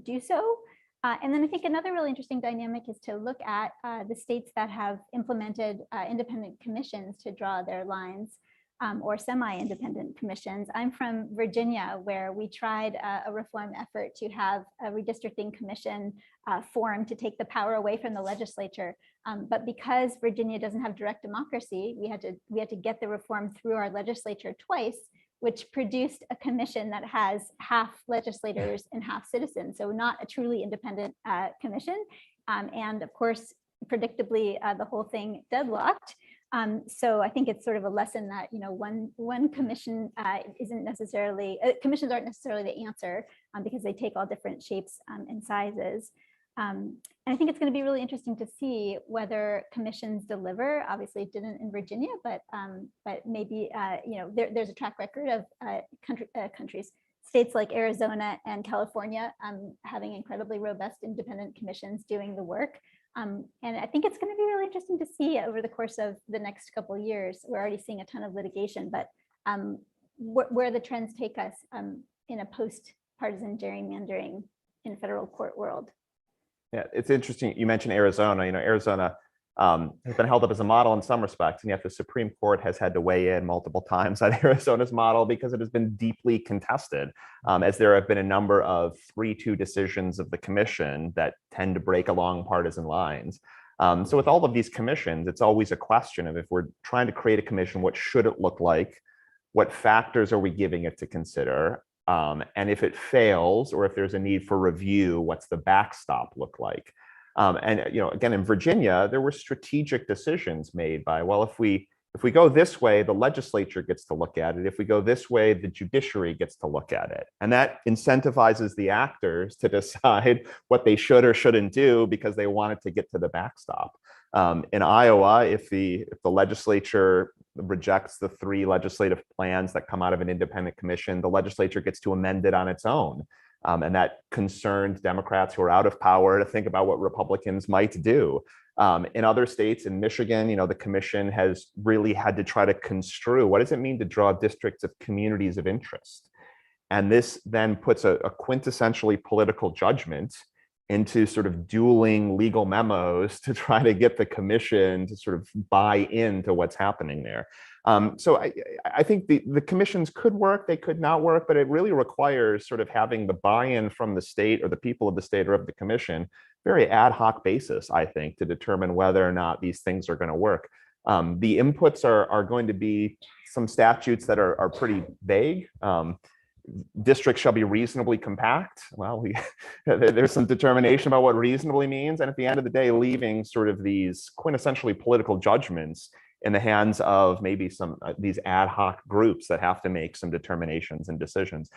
do so? And then I think another really interesting dynamic is to look at the states that have implemented independent commissions to draw their lines, or semi-independent commissions. I'm from Virginia, where we tried a reform effort to have a redistricting commission formed to take the power away from the legislature. But because Virginia doesn't have direct democracy, we had to get the reform through our legislature twice, which produced a commission that has half legislators and half citizens. So not a truly independent commission. And of course, predictably, the whole thing deadlocked. So I think it's sort of a lesson that, one commission isn't necessarily, commissions aren't necessarily the answer, because they take all different shapes and sizes. And I think it's going to be really interesting to see whether commissions deliver. Obviously, it didn't in Virginia, but maybe there's a track record of states like Arizona and California having incredibly robust independent commissions doing the work. And I think it's going to be really interesting to see over the course of the next couple of years. We're already seeing a ton of litigation, but where the trends take us in a post-partisan gerrymandering in federal court world. Yeah, it's interesting. You mentioned Arizona. Arizona has been held up as a model in some respects, and yet the Supreme Court has had to weigh in multiple times on Arizona's model because it has been deeply contested, as there have been a number of 3-2 decisions of the commission that tend to break along partisan lines. So with all of these commissions, it's always a question of, if we're trying to create a commission, what should it look like? What factors are we giving it to consider? And if it fails, or if there's a need for review, what's the backstop look like? And again, in Virginia, there were strategic decisions made by, well, if we If we go this way, the legislature gets to look at it. If we go this way, the judiciary gets to look at it. And that incentivizes the actors to decide what they should or shouldn't do because they wanted to get to the backstop. In Iowa, if the legislature rejects the 3 legislative plans that come out of an independent commission, the legislature gets to amend it on its own. And that concerned Democrats who are out of power to think about what Republicans might do. In other states, in Michigan, the commission has really had to try to construe what does it mean to draw districts of communities of interest. And this then puts a quintessentially political judgment into sort of dueling legal memos to try to get the commission to sort of buy into what's happening there. So I think the commissions could work, they could not work, but it really requires sort of having the buy-in from the state or the people of the state or of the commission, very ad hoc basis, I think, to determine whether or not these things are going to work. The inputs are going to be some statutes that are pretty vague. Districts shall be reasonably compact. Well, there's some determination about what reasonably means. And at the end of the day, leaving sort of these quintessentially political judgments in the hands of maybe some these ad hoc groups that have to make some determinations and decisions.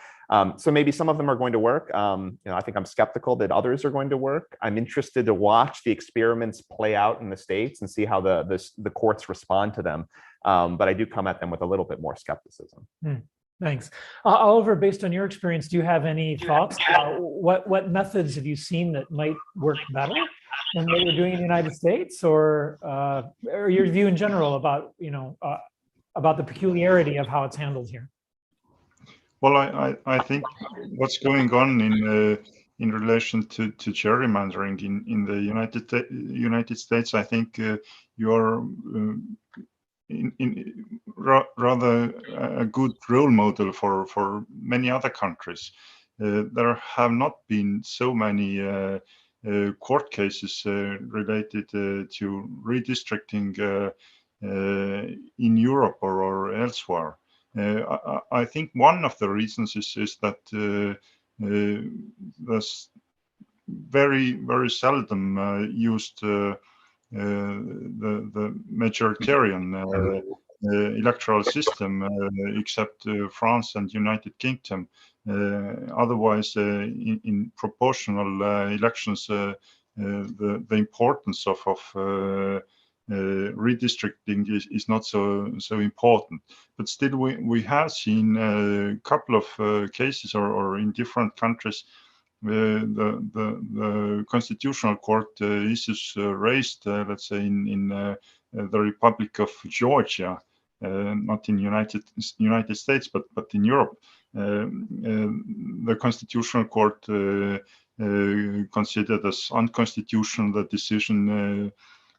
So maybe some of them are going to work. I think I'm skeptical that others are going to work. I'm interested to watch the experiments play out in the states and see how the courts respond to them. But I do come at them with a little bit more skepticism. Thanks. Oliver, based on your experience, do you have any thoughts about what methods have you seen that might work better than what we're doing in the United States, or your view in general about the peculiarity of how it's handled here? Well, I think what's going on in relation to gerrymandering in the United States, I think you're rather a good role model for many other countries. There have not been so many court cases related to redistricting in Europe or elsewhere. I think one of the reasons is that there's very seldom used the majoritarian electoral system, except France and United Kingdom. Otherwise, in proportional elections, the importance of redistricting is not so important. But still, we have seen a couple of cases, or in different countries, the Constitutional Court issues raised, let's say, in the Republic of Georgia, not in United States, but in Europe. The Constitutional Court considered as unconstitutional the decision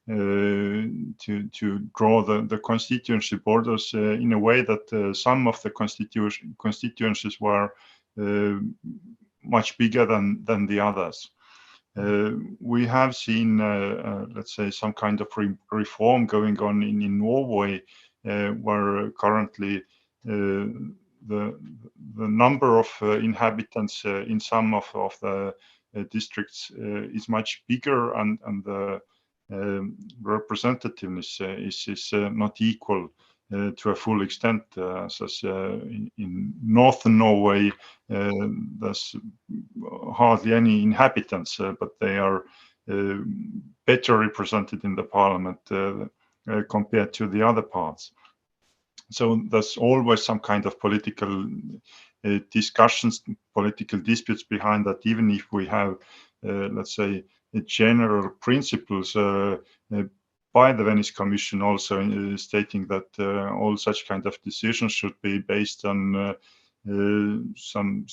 to draw the constituency borders in a way that some of the constituencies were much bigger than the others. We have seen, let's say, some kind of reform going on in Norway, where currently the number of inhabitants in some of the districts is much bigger, and the representativeness is not equal to a full extent. As in northern Norway, there's hardly any inhabitants, but they are better represented in the parliament compared to the other parts. So there's always some kind of political discussions, political disputes behind that, even if we have, let's say, general principles by the Venice Commission also stating that all such kind of decisions should be based on some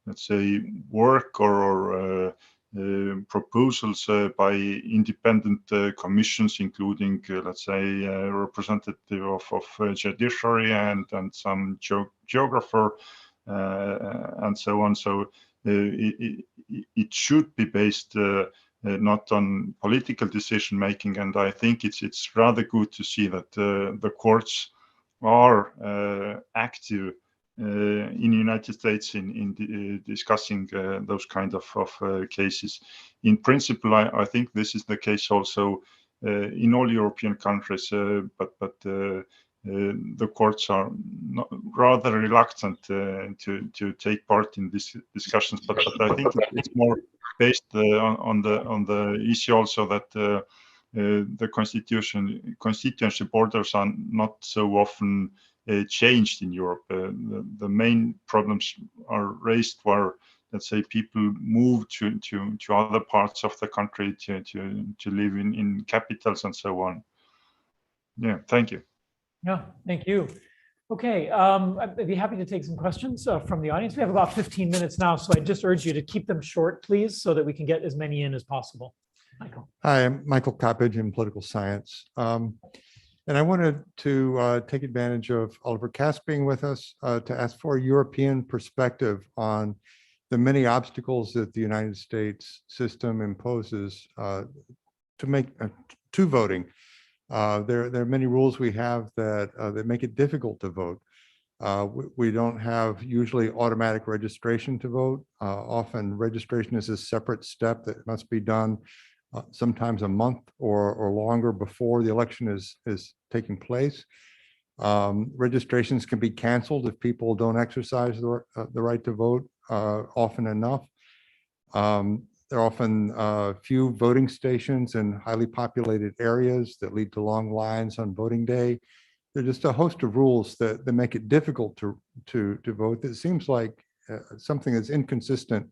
let's say, work or proposals by independent commissions, including, let's say, a representative of judiciary and some geographer and so on. So it should be based not on political decision making, and I think it's rather good to see that the courts are active in the United States in discussing those kind of cases. In principle, I think this is the case also in all European countries, but the courts are rather reluctant to take part in these discussions. But I think it's more based on the issue also that the constituency borders are not so often changed in Europe. The main problems are raised where, let's say, people move to other parts of the country to live in capitals and so on. Yeah, thank you. Yeah, thank you. Okay, I'd be happy to take some questions from the audience. We have about 15 minutes now, so I just urge you to keep them short, please, so that we can get as many in as possible. Michael. Hi, I'm Michael Coppage in political science. And I wanted to take advantage of Oliver Cask being with us to ask for a European perspective on the many obstacles that the United States system imposes to voting. There are many rules we have that make it difficult to vote. We don't have usually automatic registration to vote. Often registration is a separate step that must be done sometimes a month or longer before the election is taking place. Registrations can be canceled if people don't exercise the right to vote often enough. There are often few voting stations in highly populated areas that lead to long lines on voting day. There's just a host of rules that make it difficult to vote. It seems like something that's inconsistent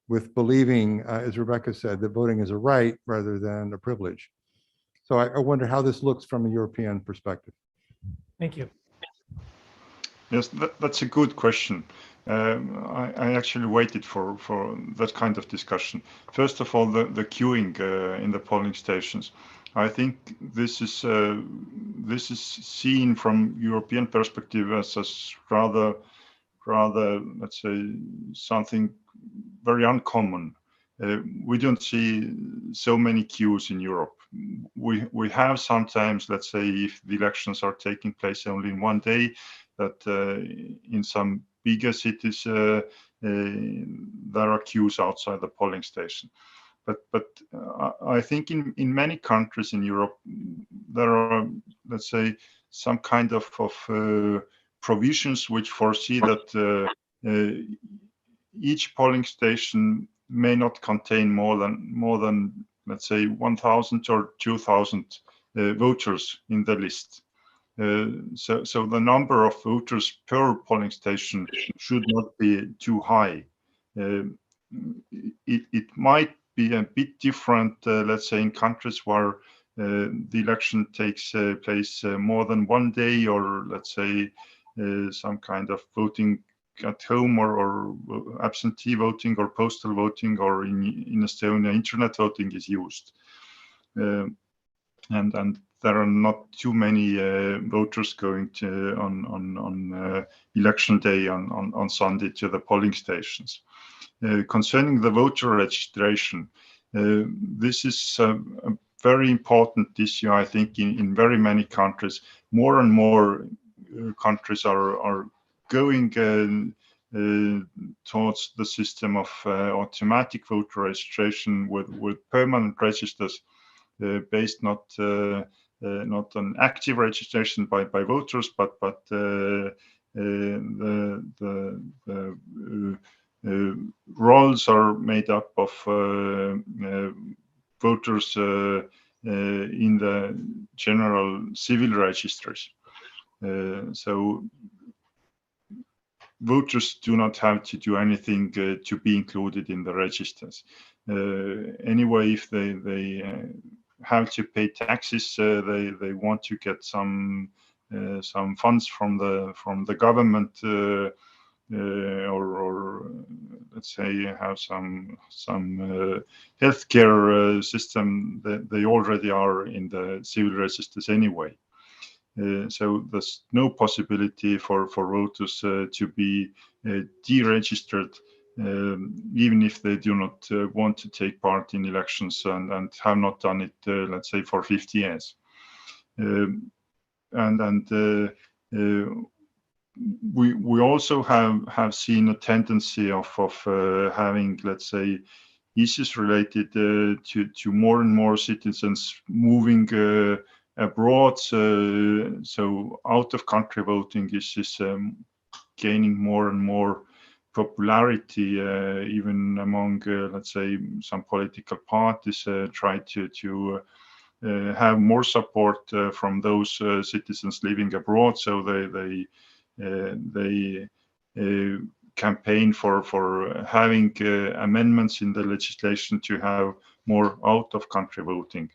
with believing, as Rebecca said, that voting is a right rather than a privilege. So I wonder how this looks from a European perspective. Thank you. Yes, that's a good question. I actually waited for that kind of discussion. First of all, the queuing in the polling stations. I think this is seen from European perspective as rather, let's say, something very uncommon. We don't see so many queues in Europe. We have sometimes, let's say, if the elections are taking place only in one day, that in some bigger cities there are queues outside the polling station. But I think in many countries in Europe there are, let's say, some kind of provisions which foresee that each polling station may not contain more than let's say 1,000 or 2,000 voters in the list. So the number of voters per polling station should not be too high. It might be a bit different, let's say, in countries where the election takes place more than one day, or let's say some kind of voting at home, or absentee voting or postal voting, or in Estonia internet voting is used. And there are not too many voters going to on election day on Sunday to the polling stations. Concerning the voter registration, this is a very important issue, I think, in very many countries. More and more countries are going towards the system of automatic voter registration with permanent registers based not on active registration by voters, but the rolls are made up of voters in the general civil registers. So voters do not have to do anything to be included in the registers. Anyway, if they have to pay taxes, they want to get some funds from the government, or let's say have some healthcare system that they already are in the civil registers anyway. So there's no possibility for voters to be deregistered, even if they do not want to take part in elections and have not done it, let's say, for 50 years. We also have seen a tendency of having, let's say, issues related to more and more citizens moving abroad. So out of country voting is gaining more and more popularity, even among, let's say, some political parties try to have more support from those citizens living abroad. So they campaign for having amendments in the legislation to have more out of country voting.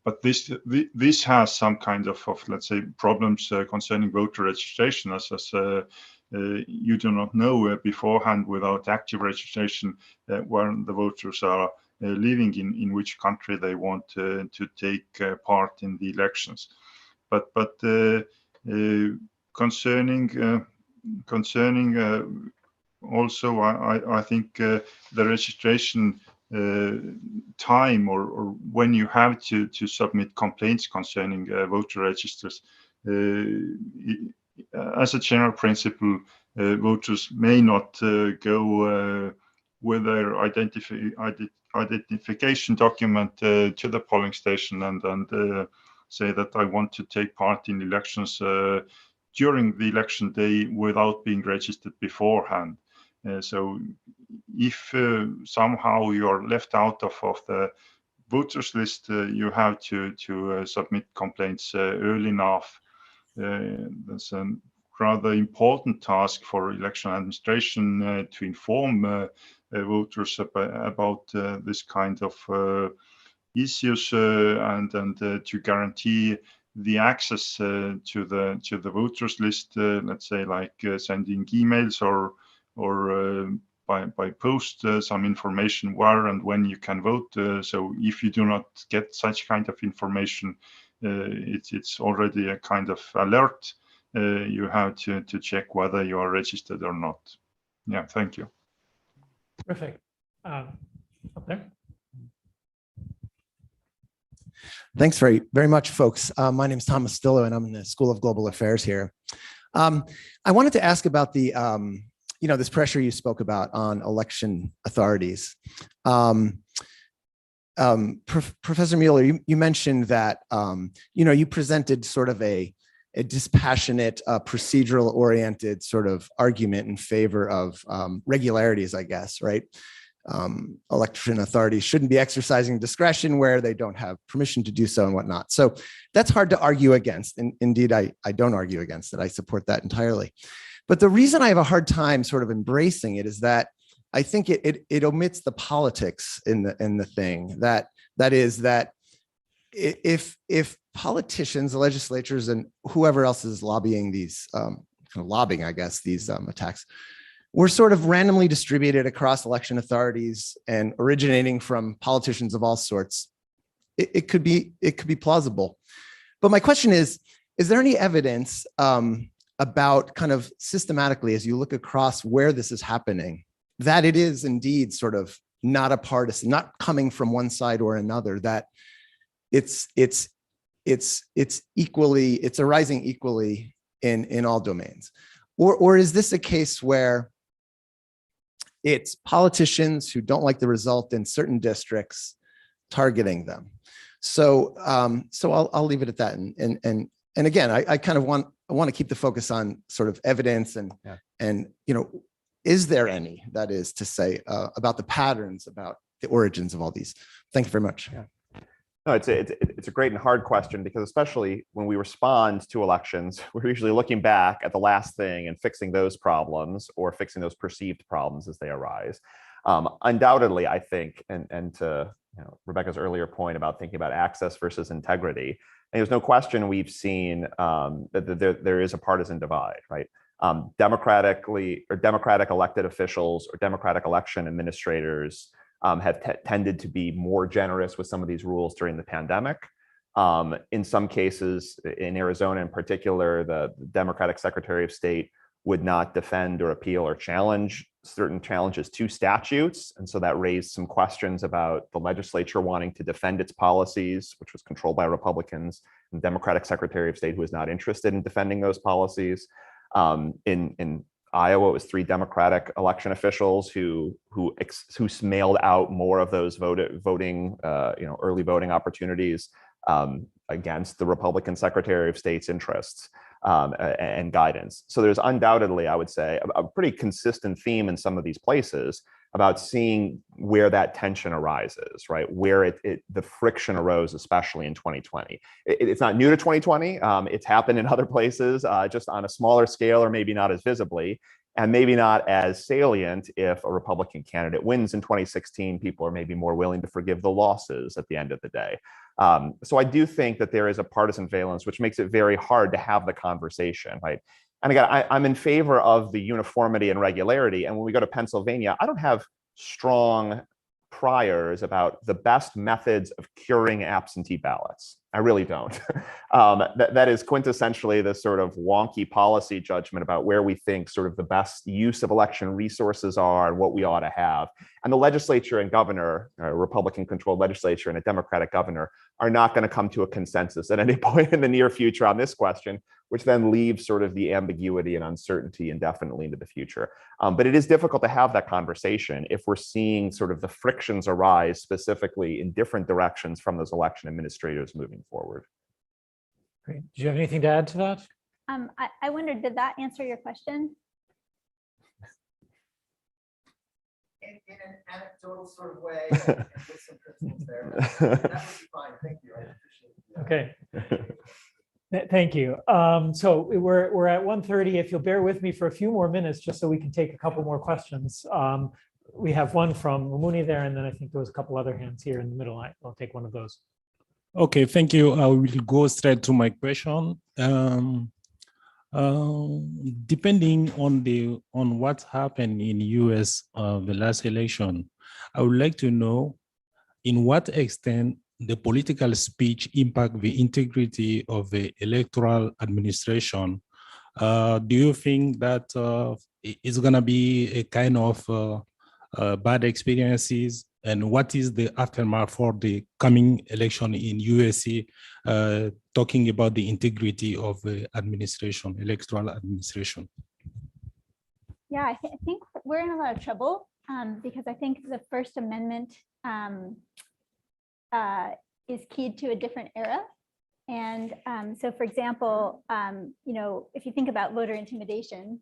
But this has some kind of let's say problems concerning voter registration, as you do not know beforehand without active registration where the voters are living, in which country they want to take part in the elections. But concerning also, I think the registration time or when you have to submit complaints concerning voter registers, as a general principle, voters may not go with their identification document to the polling station and say that I want to take part in elections during the election day without being registered beforehand. So if somehow you are left out of the voters list, you have to submit complaints early enough. That's a rather important task for election administration to inform voters about this kind of issues and to guarantee the access to the voters list. Let's say like sending emails or by post some information where and when you can vote. So if you do not get such kind of information, it's already a kind of alert. You have to check whether you are registered or not. Yeah, thank you. Perfect. Up there. Thanks very much, folks. My name is Thomas Stillo, and I'm in the School of Global Affairs here. I wanted to ask about the this pressure you spoke about on election authorities. Professor Mueller, you mentioned that you presented sort of a dispassionate, procedural-oriented sort of argument in favor of regularities, I guess, right? Election authorities shouldn't be exercising discretion where they don't have permission to do so and whatnot. So that's hard to argue against. And indeed, I don't argue against it. I support that entirely. But the reason I have a hard time sort of embracing it is that I think it omits the politics in the thing. That is that if politicians, the legislatures, and whoever else is lobbying these lobbying, I guess, these attacks, were sort of randomly distributed across election authorities and originating from politicians of all sorts, it could be plausible. But my question is there any evidence about kind of systematically, as you look across where this is happening, that it is indeed sort of not a partisan, not coming from one side or another, that it's arising equally in all domains? Or is this a case where it's politicians who don't like the result in certain districts targeting them? So I'll leave it at that. And again, I kind of want to keep the focus on sort of evidence and is there any, that is to say, about the patterns, about the origins of all these? Thank you very much. Yeah. No, it's a great and hard question, because especially when we respond to elections, we're usually looking back at the last thing and fixing those problems or fixing those perceived problems as they arise. Undoubtedly, I think, and to Rebecca's earlier point about thinking about access versus integrity, and there's no question we've seen that there is a partisan divide, right? Democratic elected officials or Democratic election administrators have tended to be more generous with some of these rules during the pandemic. In some cases, in Arizona in particular, the Democratic Secretary of State would not defend or appeal or challenge certain challenges to statutes. And so that raised some questions about the legislature wanting to defend its policies, which was controlled by Republicans, and the Democratic Secretary of State who was not interested in defending those policies. In Iowa, it was 3 Democratic election officials who mailed out more of those voting, early voting opportunities against the Republican Secretary of State's interests and guidance. So there's undoubtedly, I would say, a pretty consistent theme in some of these places about seeing where that tension arises, right? Where the friction arose, especially in 2020. It's not new to 2020. It's happened in other places, just on a smaller scale, or maybe not as visibly, and maybe not as salient. If a Republican candidate wins in 2016, people are maybe more willing to forgive the losses at the end of the day. So I do think that there is a partisan valence, which makes it very hard to have the conversation, right? And again, I'm in favor of the uniformity and regularity. And when we go to Pennsylvania, I don't have strong priors about the best methods of curing absentee ballots. I really don't. That is quintessentially this sort of wonky policy judgment about where we think sort of the best use of election resources are and what we ought to have. And the legislature and governor, a Republican-controlled legislature and a Democratic governor, are not going to come to a consensus at any point in the near future on this question, which then leaves sort of the ambiguity and uncertainty indefinitely into the future. But it is difficult to have that conversation if we're seeing sort of the frictions arise specifically in different directions from those election administrators moving forward. Great. Do you have anything to add to that? I wondered, did that answer your question? In an anecdotal sort of way, with some principles there. That would be fine. Thank you. I appreciate it. Okay. Thank you. So we're at 1:30. If you'll bear with me for a few more minutes, just so we can take a couple more questions. We have one from Mumuni there, and then I think there was a couple other hands here in the middle. I'll take one of those. Okay, thank you. I will go straight to my question. Depending on what happened in US the last election, I would like to know in what extent the political speech impact the integrity of the electoral administration. Do you think that it's going to be a kind of bad experiences? And what is the aftermath for the coming election in USC, talking about the integrity of the administration, electoral administration? Yeah, I think we're in a lot of trouble because I think the First Amendment is keyed to a different era. And so, for example, if you think about voter intimidation,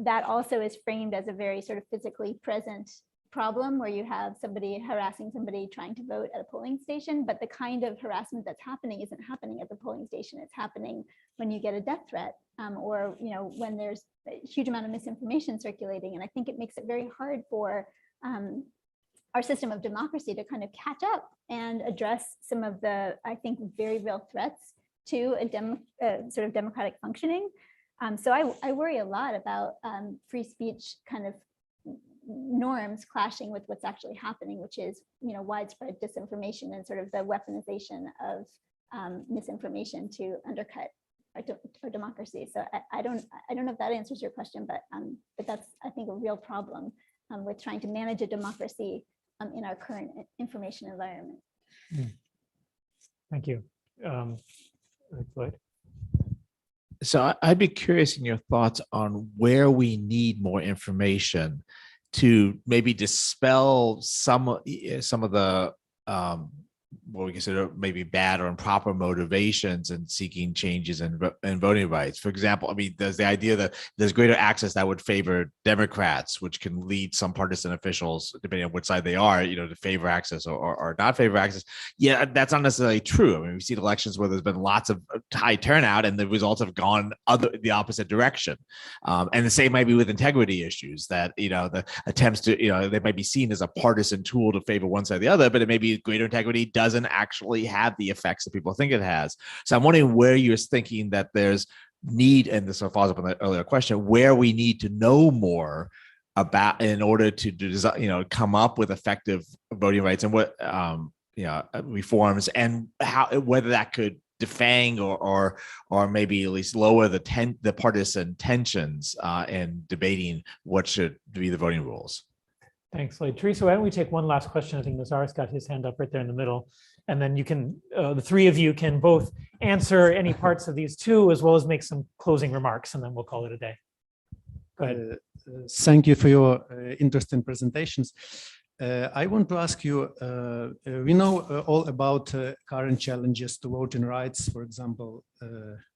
that also is framed as a very sort of physically present problem where you have somebody harassing somebody trying to vote at a polling station, but the kind of harassment that's happening isn't happening at the polling station. It's happening when you get a death threat or when there's a huge amount of misinformation circulating. And I think it makes it very hard for our system of democracy to kind of catch up and address some of the, I think, very real threats to a sort of democratic functioning. So I worry a lot about free speech kind of norms clashing with what's actually happening, which is widespread disinformation and sort of the weaponization of misinformation to undercut our democracy. So I don't know if that answers your question, but that's, I think, a real problem with trying to manage a democracy in our current information environment. Thank you. Floyd. So I'd be curious in your thoughts on where we need more information to maybe dispel some of the what we consider maybe bad or improper motivations in seeking changes in voting rights. For example, I mean, there's the idea that there's greater access that would favor Democrats, which can lead some partisan officials, depending on which side they are, to favor access or not favor access. Yeah, that's not necessarily true. I mean, we've seen elections where there's been lots of high turnout and the results have gone the opposite direction. And the same might be with integrity issues that, the attempts to, they might be seen as a partisan tool to favor one side or the other, but it may be greater integrity doesn't actually have the effects that people think it has. So I'm wondering where you're thinking that there's need, and this follows up on the earlier question, where we need to know more about in order to come up with effective voting rights and what reforms, and how whether that could defang or maybe at least lower the partisan tensions in debating what should be the voting rules. Thanks, Lloyd. Teresa, why don't we take one last question? I think Nazar's got his hand up right there in the middle. And then you can, the three of you can both answer any parts of these two, as well as make some closing remarks, and then we'll call it a day. Thank you for your interesting presentations. I want to ask you, we know all about current challenges to voting rights, for example,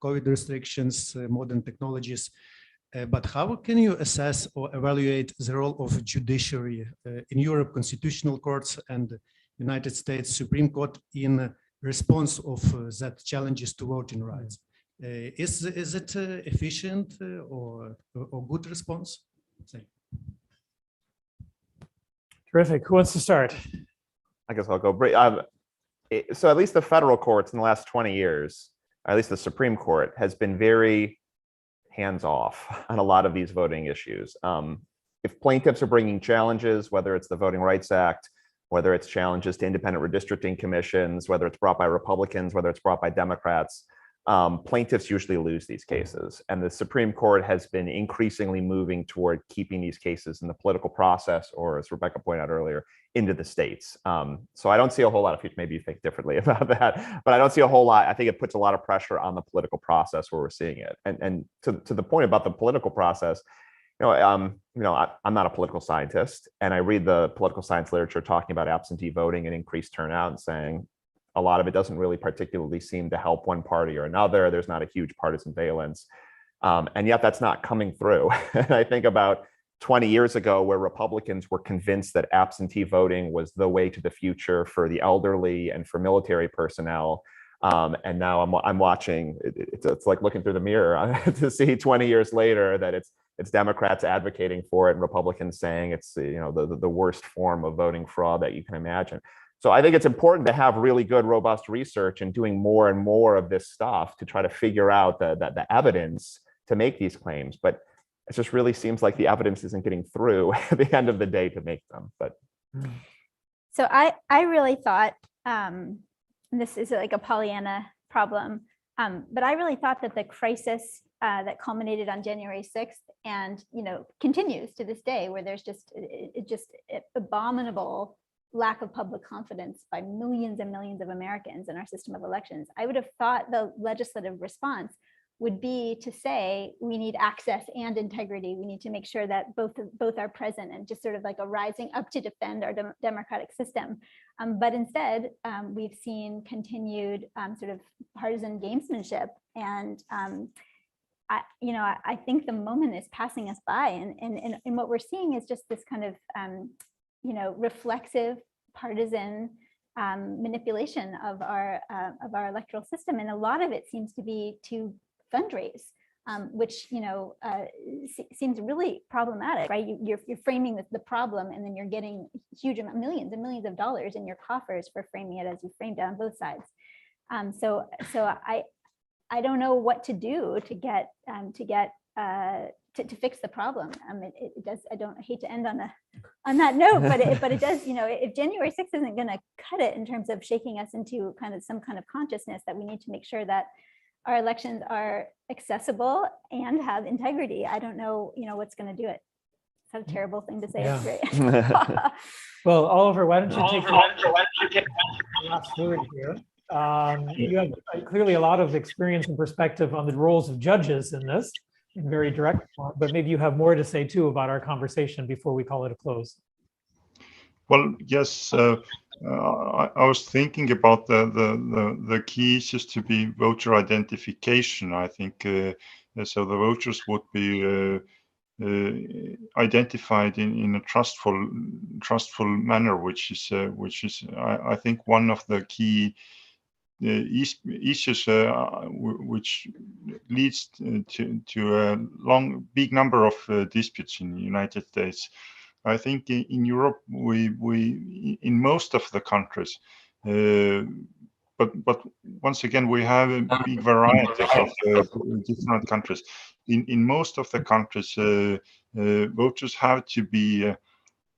COVID restrictions, modern technologies, but how can you assess or evaluate the role of judiciary in Europe, constitutional courts and United States Supreme Court in response of that challenges to voting rights? Is it efficient or good response? Thank you. Terrific. Who wants to start? I guess I'll go. So at least the federal courts in the last 20 years, or at least the Supreme Court, has been very hands-off on a lot of these voting issues. If plaintiffs are bringing challenges, whether it's the Voting Rights Act, whether it's challenges to independent redistricting commissions, whether it's brought by Republicans, whether it's brought by Democrats, plaintiffs usually lose these cases. And the Supreme Court has been increasingly moving toward keeping these cases in the political process, or as Rebecca pointed out earlier, into the states. So I don't see a whole lot of, maybe you think differently about that, but I don't see a whole lot. I think it puts a lot of pressure on the political process where we're seeing it. And to the point about the political process, I'm not a political scientist, and I read the political science literature talking about absentee voting and increased turnout and saying, a lot of it doesn't really particularly seem to help one party or another. There's not a huge partisan valence. And yet that's not coming through. And I think about 20 years ago where Republicans were convinced that absentee voting was the way to the future for the elderly and for military personnel. And now I'm watching, it's like looking through the mirror to see 20 years later that it's Democrats advocating for it and Republicans saying it's the worst form of voting fraud that you can imagine. So I think it's important to have really good, robust research and doing more and more of this stuff to try to figure out the evidence to make these claims. But it just really seems like the evidence isn't getting through at the end of the day to make them. But so I really thought this is like a Pollyanna problem, but I really thought that the crisis that culminated on January 6th and continues to this day, where there's just abominable lack of public confidence by millions and millions of Americans in our system of elections. I would have thought the legislative response would be to say we need access and integrity. We need to make sure that both are present, and just sort of like a rising up to defend our democratic system. But instead, we've seen continued sort of partisan gamesmanship, and I think the moment is passing us by, and what we're seeing is just this kind of reflexive partisan manipulation of our electoral system, and a lot of it seems to be to fundraise, which seems really problematic, right? You're framing the problem, and then you're getting huge millions and millions of dollars in your coffers for framing it as you framed it on both sides. So I don't know what to do to get to fix the problem. It does. I hate to end on that note, but it does. If January 6th isn't going to cut it in terms of shaking us into some kind of consciousness that we need to make sure that our elections are accessible and have integrity, I don't know. What's going to do it. It's a terrible thing to say. Yeah. Well, Oliver, why don't you take the last word here? You have clearly a lot of experience and perspective on the roles of judges in this, in very direct form, but maybe you have more to say too about our conversation before we call it a close. Well, yes, I was thinking about the key issues to be voter identification. I think so the voters would be identified in a trustful manner, which is I think one of the key issues which leads to a big number of disputes in the United States. I think in Europe we in most of the countries, but once again we have a big variety of different countries. In most of the countries, voters have to be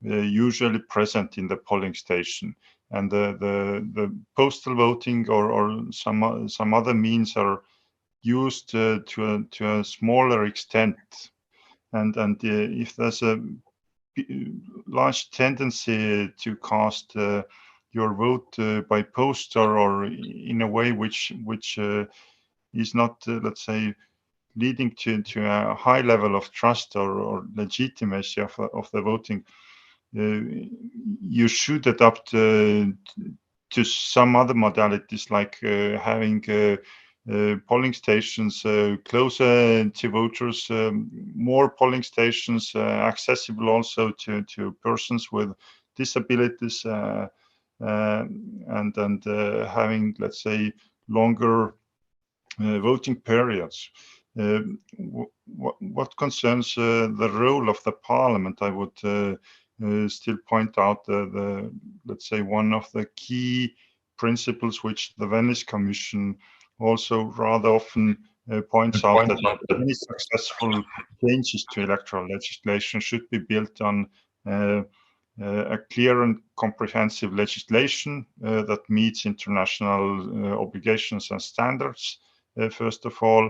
usually present in the polling station, and the postal voting or some other means are used to a smaller extent, and if there's a large tendency to cast your vote by post or in a way which is not let's say leading to a high level of trust or legitimacy of the voting, you should adapt to some other modalities, like having polling stations closer to voters, more polling stations accessible also to persons with disabilities, and having, let's say, longer voting periods. What concerns the role of the parliament, I would still point out let's say, one of the key principles which the Venice Commission also rather often points out, that any successful changes to electoral legislation should be built on a clear and comprehensive legislation that meets international obligations and standards, first of all.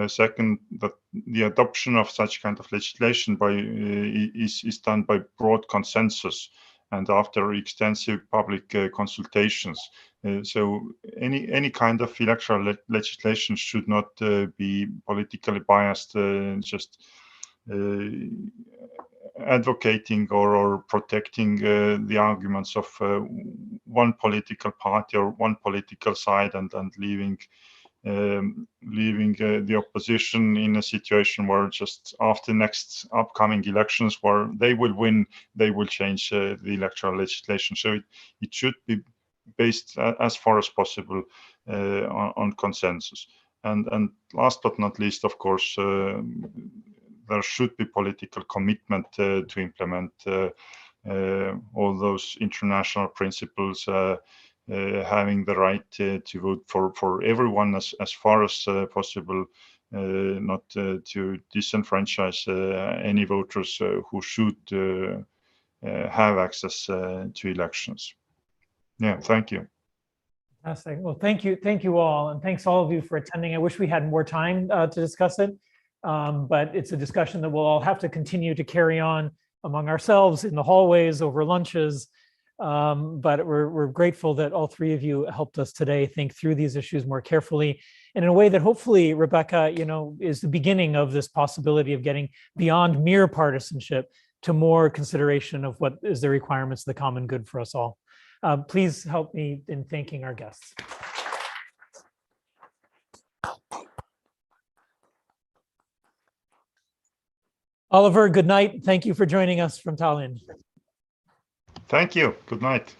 Second, that the adoption of such kind of legislation is done by broad consensus and after extensive public consultations. So any kind of electoral legislation should not be politically biased, just advocating or protecting the arguments of one political party or one political side, and leaving the opposition in a situation where just after next upcoming elections, where they will win, they will change the electoral legislation. So it should be based as far as possible on consensus. And last but not least, of course, there should be political commitment to implement all those international principles, having the right to vote for everyone as far as possible, not to disenfranchise any voters who should have access to elections. Yeah, thank you. Fantastic. Well, thank you all, and thanks all of you for attending. I wish we had more time to discuss it, but it's a discussion that we'll all have to continue to carry on among ourselves in the hallways over lunches. But we're grateful that all three of you helped us today think through these issues more carefully, and in a way that hopefully, Rebecca, is the beginning of this possibility of getting beyond mere partisanship to more consideration of what is the requirements of the common good for us all. Please help me in thanking our guests. Oliver, good night. Thank you for joining us from Tallinn. Thank you. Good night.